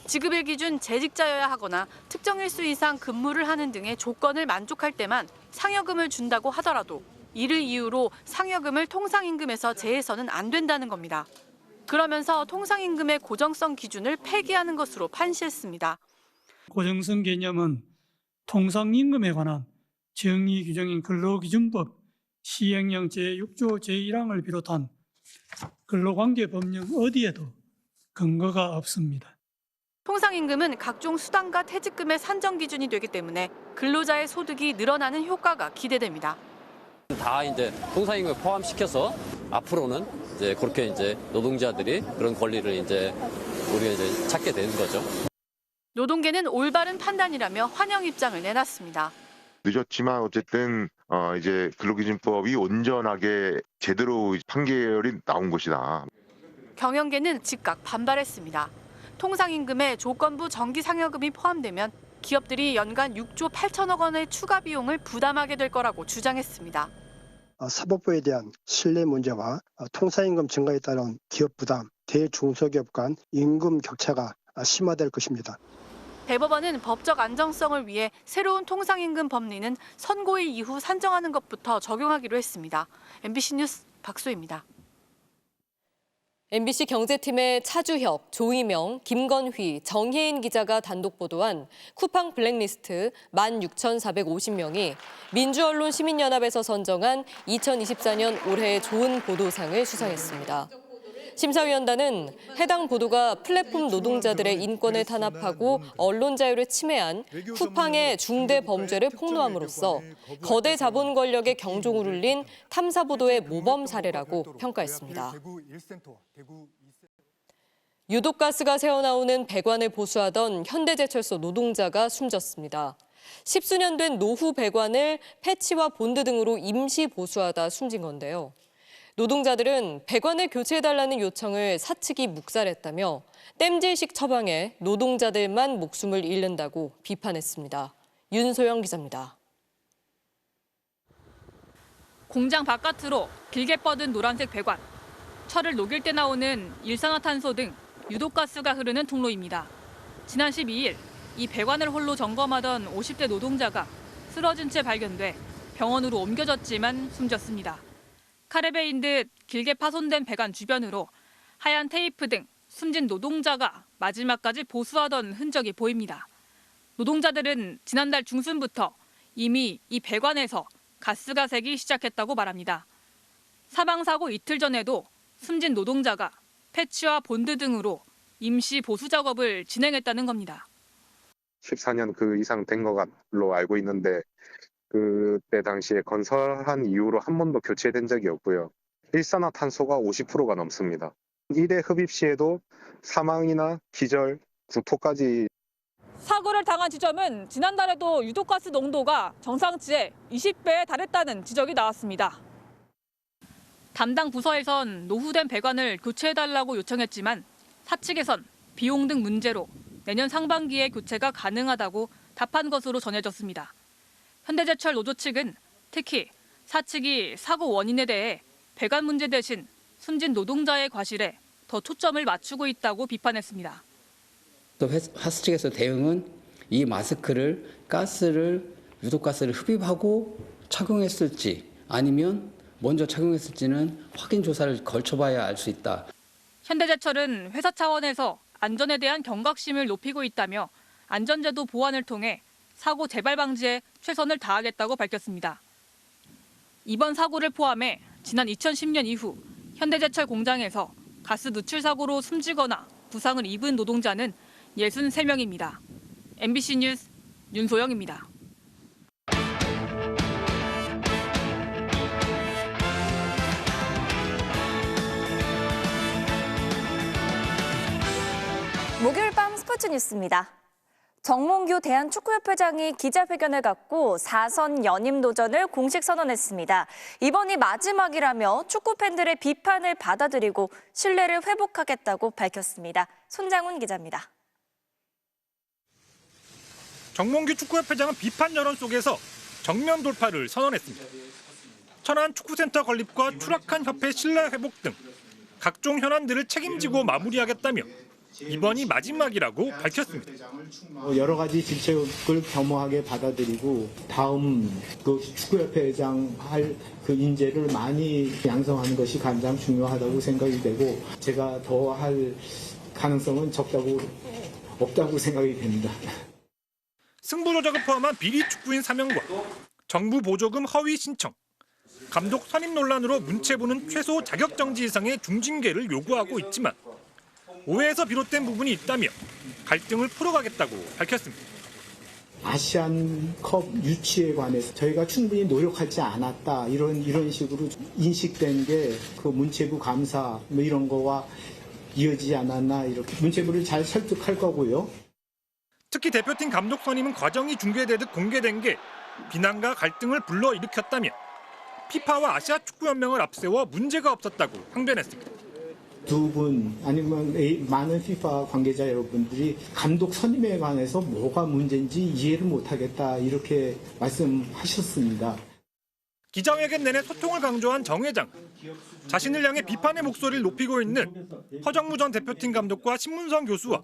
지급일 기준 재직자여야 하거나 특정 일수 이상 근무를 하는 등의 조건을 만족할 때만 상여금을 준다고 하더라도 이를 이유로 상여금을 통상임금에서 제해서는 안 된다는 겁니다. 그러면서 통상임금의 고정성 기준을 폐기하는 것으로 판시했습니다. 고정성 개념은 통상임금에 관한 정의 규정인 근로기준법 시행령 제6조 제1항을 비롯한 근로관계 법령 어디에도 근거가 없습니다. 통상임금은 각종 수당과 퇴직금의 산정 기준이 되기 때문에 근로자의 소득이 늘어나는 효과가 기대됩니다. 다 이제 통상임금에 포함시켜서 앞으로는 이제 그렇게 이제 노동자들이 그런 권리를 이제 우리가 이제 찾게 되는 거죠. 노동계는 올바른 판단이라며 환영 입장을 내놨습니다. 늦었지만 어쨌든 이제 근로기준법이 온전하게 제대로 판결이 나온 것이다. 경영계는 즉각 반발했습니다. 통상임금에 조건부 정기상여금이 포함되면 기업들이 연간 6조 8천억 원의 추가 비용을 부담하게 될 거라고 주장했습니다. 사법부에 대한 신뢰 문제와 통상임금 증가에 따른 기업 부담, 대중소기업 간 임금 격차가 심화될 것입니다. 대법원은 법적 안정성을 위해 새로운 통상임금 법리는 선고일 이후 산정하는 것부터 적용하기로 했습니다. MBC 뉴스 박소희입니다. MBC 경제팀의 차주혁, 조희명, 김건휘, 정혜인 기자가 단독 보도한 쿠팡 블랙리스트 16,450명이 민주언론시민연합에서 선정한 2024년 올해의 좋은 보도상을 수상했습니다. 심사위원단은 해당 보도가 플랫폼 노동자들의 인권을 탄압하고 언론 자유를 침해한 쿠팡의 중대 범죄를 폭로함으로써 거대 자본 권력의 경종을 울린 탐사 보도의 모범 사례라고 평가했습니다. 유독가스가 새어나오는 배관을 보수하던 현대제철소 노동자가 숨졌습니다. 10수년 된 노후 배관을 패치와 본드 등으로 임시 보수하다 숨진 건데요. 노동자들은 배관을 교체해달라는 요청을 사측이 묵살했다며 땜질식 처방에 노동자들만 목숨을 잃는다고 비판했습니다. 윤소영 기자입니다. 공장 바깥으로 길게 뻗은 노란색 배관, 철을 녹일 때 나오는 일산화탄소 등 유독가스가 흐르는 통로입니다. 지난 12일 이 배관을 홀로 점검하던 50대 노동자가 쓰러진 채 발견돼 병원으로 옮겨졌지만 숨졌습니다. 칼에 베인 듯 길게 파손된 배관 주변으로 하얀 테이프 등 숨진 노동자가 마지막까지 보수하던 흔적이 보입니다. 노동자들은 지난달 중순부터 이미 이 배관에서 가스가 새기 시작했다고 말합니다. 사망사고 이틀 전에도 숨진 노동자가 패치와 본드 등으로 임시 보수 작업을 진행했다는 겁니다. 14년 그 이상 된 걸로 알고 있는데 그때 당시에 건설한 이후로 한 번도 교체된 적이 없고요. 일산화탄소가 50%가 넘습니다. 일회 흡입 시에도 사망이나 기절, 구토까지. 사고를 당한 지점은 지난달에도 유독가스 농도가 정상치의 20배에 달했다는 지적이 나왔습니다. 담당 부서에선 노후된 배관을 교체해달라고 요청했지만 사측에선 비용 등 문제로 내년 상반기에 교체가 가능하다고 답한 것으로 전해졌습니다. 현대제철 노조 측은 특히 사측이 사고 원인에 대해 배관 문제 대신 숨진 노동자의 과실에 더 초점을 맞추고 있다고 비판했습니다. 또 하스 측에서 대응은 이 마스크를 유독가스를 흡입하고 착용했을지 아니면 먼저 착용했을지는 확인 조사를 거쳐봐야 알 수 있다. 현대제철은 회사 차원에서 안전에 대한 경각심을 높이고 있다며 안전제도 보완을 통해 사고 재발 방지에 최선을 다하겠다고 밝혔습니다. 이번 사고를 포함해 지난 2010년 이후 현대제철 공장에서 가스 누출 사고로 숨지거나 부상을 입은 노동자는 63명입니다. MBC 뉴스 윤소영입니다. 목요일 밤 스포츠 뉴스입니다. 정몽규 대한축구협회장이 기자회견을 갖고 4선 연임 도전을 공식 선언했습니다. 이번이 마지막이라며 축구 팬들의 비판을 받아들이고 신뢰를 회복하겠다고 밝혔습니다. 손장훈 기자입니다. 정몽규 축구협회장은 비판 여론 속에서 정면 돌파를 선언했습니다. 천안 축구센터 건립과 추락한 협회 신뢰 회복 등 각종 현안들을 책임지고 마무리하겠다며 이번이 마지막이라고 밝혔습니다. 여러 가지 질책을 겸허하게 받아들이고 다음 그 축구협회장 할 그 인재를 많이 양성하는 것이 가장 중요하다고 생각이 되고 제가 더 할 가능성은 없다고 생각이 됩니다. 승부 조작을 포함한 비리 축구인 사명과 정부 보조금 허위 신청, 감독 선임 논란으로 문체부는 최소 자격정지 이상의 중징계를 요구하고 있지만 오해에서 비롯된 부분이 있다며 갈등을 풀어가겠다고 밝혔습니다. 아시안컵 유치에 관해서 저희가 충분히 노력하지 않았다 이런 식으로 인식된 게 그 문체부 감사 이런 거와 이어지지 않았나 이렇게 문체부를 잘 설득할 거고요. 특히 대표팀 감독 선임은 과정이 중계되듯 공개된 게 비난과 갈등을 불러일으켰다며 피파와 아시아 축구연맹을 앞세워 문제가 없었다고 항변했습니다. 두 분 아니면 많은 FIFA 관계자 여러분들이 감독 선임에 관해서 뭐가 문제인지 이해를 못하겠다 이렇게 말씀하셨습니다. 기자회견 내내 소통을 강조한 정 회장. 자신을 향해 비판의 목소리를 높이고 있는 허정무 전 대표팀 감독과 신문성 교수와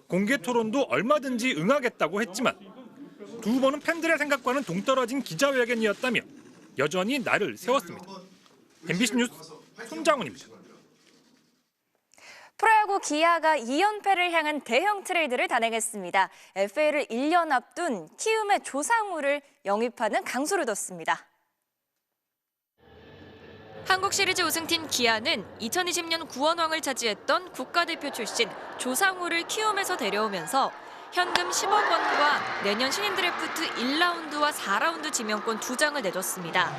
공개 토론도 얼마든지 응하겠다고 했지만 두 후보는 팬들의 생각과는 동떨어진 기자회견이었다며 여전히 날을 세웠습니다. MBC 뉴스 손장훈입니다. 프로야구 기아가 2연패를 향한 대형 트레이드를 단행했습니다. FA를 1년 앞둔 키움의 조상우를 영입하는 강수를 뒀습니다. 한국 시리즈 우승팀 기아는 2020년 구원왕을 차지했던 국가대표 출신 조상우를 키움에서 데려오면서 현금 10억 원과 내년 신인 드래프트 1라운드와 4라운드 지명권 2장을 내줬습니다.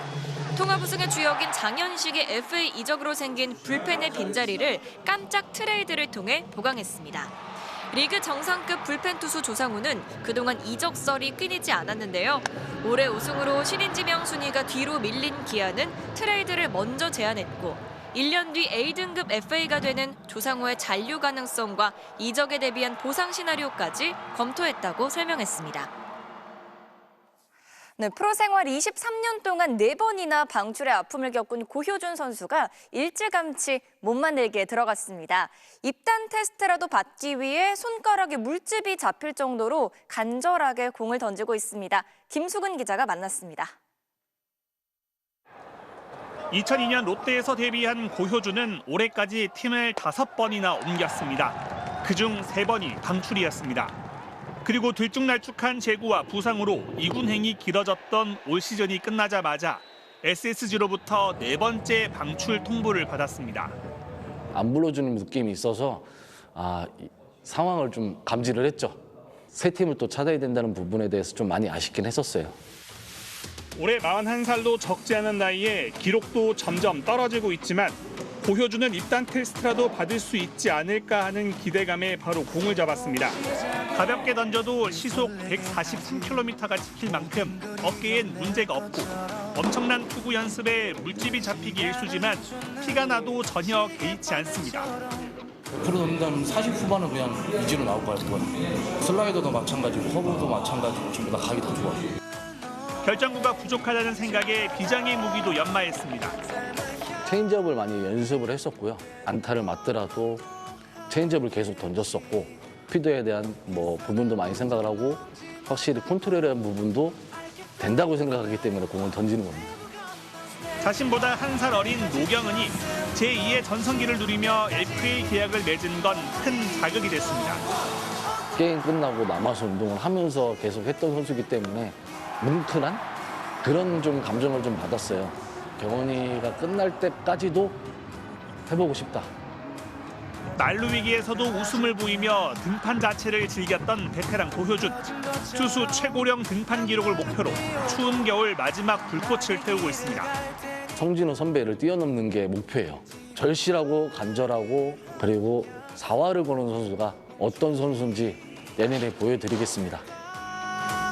통합 우승의 주역인 장현식의 FA 이적으로 생긴 불펜의 빈자리를 깜짝 트레이드를 통해 보강했습니다. 리그 정상급 불펜 투수 조상우는 그동안 이적설이 끊이지 않았는데요. 올해 우승으로 신인 지명 순위가 뒤로 밀린 기아는 트레이드를 먼저 제안했고 1년 뒤 A등급 FA가 되는 조상우의 잔류 가능성과 이적에 대비한 보상 시나리오까지 검토했다고 설명했습니다. 네, 프로 생활 23년 동안 4번이나 방출의 아픔을 겪은 고효준 선수가 일찌감치 못 만들기에 들어갔습니다. 입단 테스트라도 받기 위해 손가락에 물집이 잡힐 정도로 간절하게 공을 던지고 있습니다. 김수근 기자가 만났습니다. 2002년 롯데에서 데뷔한 고효준은 올해까지 팀을 5번이나 옮겼습니다. 그중 3번이 방출이었습니다. 그리고 들쭉날쭉한 제구와 부상으로 이군행이 길어졌던 올 시즌이 끝나자마자 SSG로부터 4번째 방출 통보를 받았습니다. 안 불러주는 느낌이 있어서 상황을 좀 감지를 했죠. 새 팀을 또 찾아야 된다는 부분에 대해서 좀 많이 아쉽긴 했었어요. 올해 41살로 적지 않은 나이에 기록도 점점 떨어지고 있지만 고효준은 입단 테스트라도 받을 수 있지 않을까 하는 기대감에 바로 공을 잡았습니다. 가볍게 던져도 시속 143km가 찍힐 만큼 어깨엔 문제가 없고 엄청난 투구 연습에 물집이 잡히기 일쑤지만 피가 나도 전혀 개의치 않습니다. 프로 넘는다면 40 후반은 그냥 이지로 나올 것 같고요. 슬라이더도 마찬가지고 허브도 마찬가지고 전부 다 각이 다 좋아요. 결정구가 부족하다는 생각에 비장의 무기도 연마했습니다. 체인지업을 많이 연습을 했었고요. 안타를 맞더라도 체인지업을 계속 던졌었고 스피드에 대한 부분도 많이 생각을 하고 확실히 컨트롤에 대한 부분도 된다고 생각하기 때문에 공을 던지는 겁니다. 자신보다 1살 어린 노경은이 제2의 전성기를 누리며 LPA 계약을 맺은 건 큰 자극이 됐습니다. 게임 끝나고 남아서 운동을 하면서 계속 했던 선수이기 때문에 뭉클한 그런 좀 감정을 좀 받았어요. 경원이가 끝날 때까지도 해보고 싶다. 난루 위기에서도 웃음을 보이며 등판 자체를 즐겼던 베테랑 고효준. 투수 최고령 등판 기록을 목표로 추운 겨울 마지막 불꽃을 태우고 있습니다. 성진호 선배를 뛰어넘는 게 목표예요. 절실하고 간절하고 그리고 사활을 거는 선수가 어떤 선수인지 내년에 보여드리겠습니다.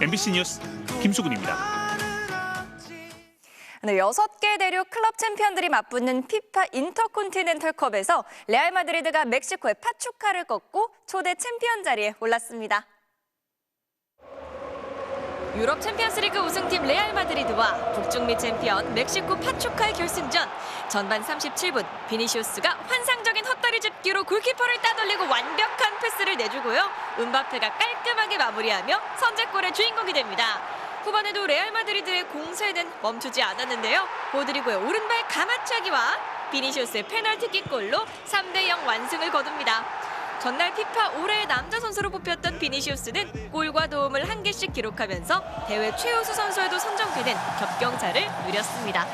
MBC 뉴스 김수근입니다. 네, 6개 대륙 클럽 챔피언들이 맞붙는 피파 인터콘티넨털컵에서 레알 마드리드가 멕시코의 파추카를 꺾고 초대 챔피언 자리에 올랐습니다. 유럽 챔피언스리그 우승팀 레알 마드리드와 북중미 챔피언 멕시코 파추카의 결승전. 전반 37분 비니시우스가 환상적인 헛다리 짚기로 골키퍼를 따돌리고 완벽한 패스를 내주고요. 음바페가 깔끔하게 마무리하며 선제골의 주인공이 됩니다. 후반에도 레알 마드리드의 공세는 멈추지 않았는데요. 보드리고의 오른발 가마차기와 비니시우스의 페널티킥골로 3대0 완승을 거둡니다. 전날 피파 올해의 남자 선수로 뽑혔던 비니시우스는 골과 도움을 1개씩 기록하면서 대회 최우수 선수에도 선정되는 겹경차를 누렸습니다.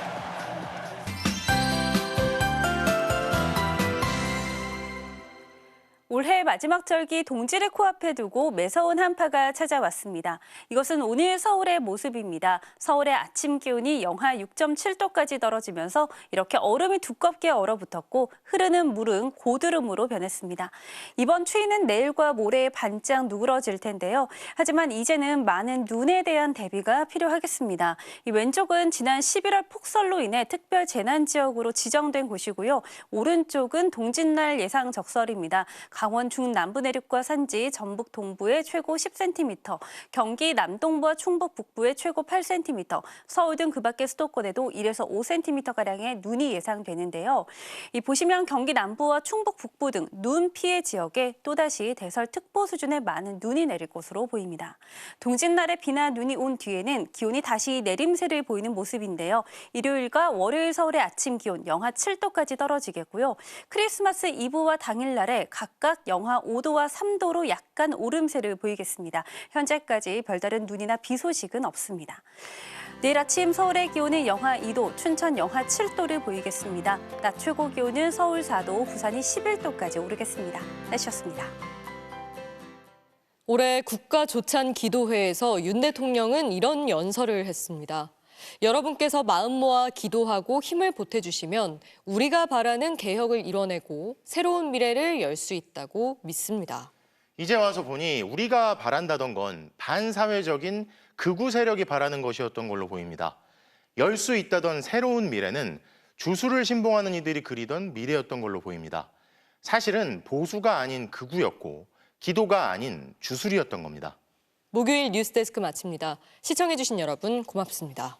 올해 마지막 절기 동지를 코앞에 두고 매서운 한파가 찾아왔습니다. 이것은 오늘 서울의 모습입니다. 서울의 아침 기온이 영하 6.7도까지 떨어지면서 이렇게 얼음이 두껍게 얼어붙었고 흐르는 물은 고드름으로 변했습니다. 이번 추위는 내일과 모레 반짝 누그러질 텐데요. 하지만 이제는 많은 눈에 대한 대비가 필요하겠습니다. 이 왼쪽은 지난 11월 폭설로 인해 특별 재난 지역으로 지정된 곳이고요. 오른쪽은 동짓날 예상 적설입니다. 강원 중남부 내륙과 산지, 전북 동부에 최고 10cm, 경기 남동부와 충북 북부에 최고 8cm, 서울 등 그 밖의 수도권에도 1에서 5cm가량의 눈이 예상되는데요. 보시면 경기 남부와 충북 북부 등 눈 피해 지역에 또다시 대설특보 수준의 많은 눈이 내릴 것으로 보입니다. 동짓날에 비나 눈이 온 뒤에는 기온이 다시 내림세를 보이는 모습인데요. 일요일과 월요일 서울의 아침 기온 영하 7도까지 떨어지겠고요. 크리스마스 이브와 당일날에 각각 영하 5도와 3도로 약간 오름세를 보이겠습니다. 현재까지 별다른 눈이나 비 소식은 없습니다. 내일 아침 서울의 기온은 영하 2도, 춘천 영하 7도를 보이겠습니다. 낮 최고 기온은 서울 4도, 부산이 11도까지 오르겠습니다. 날씨였습니다. 올해 국가조찬기도회에서 윤 대통령은 이런 연설을 했습니다. 여러분께서 마음 모아 기도하고 힘을 보태주시면 우리가 바라는 개혁을 이뤄내고 새로운 미래를 열 수 있다고 믿습니다. 이제 와서 보니 우리가 바란다던 건 반사회적인 극우 세력이 바라는 것이었던 걸로 보입니다. 열 수 있다던 새로운 미래는 주술을 신봉하는 이들이 그리던 미래였던 걸로 보입니다. 사실은 보수가 아닌 극우였고 기도가 아닌 주술이었던 겁니다. 목요일 뉴스데스크 마칩니다. 시청해주신 여러분 고맙습니다.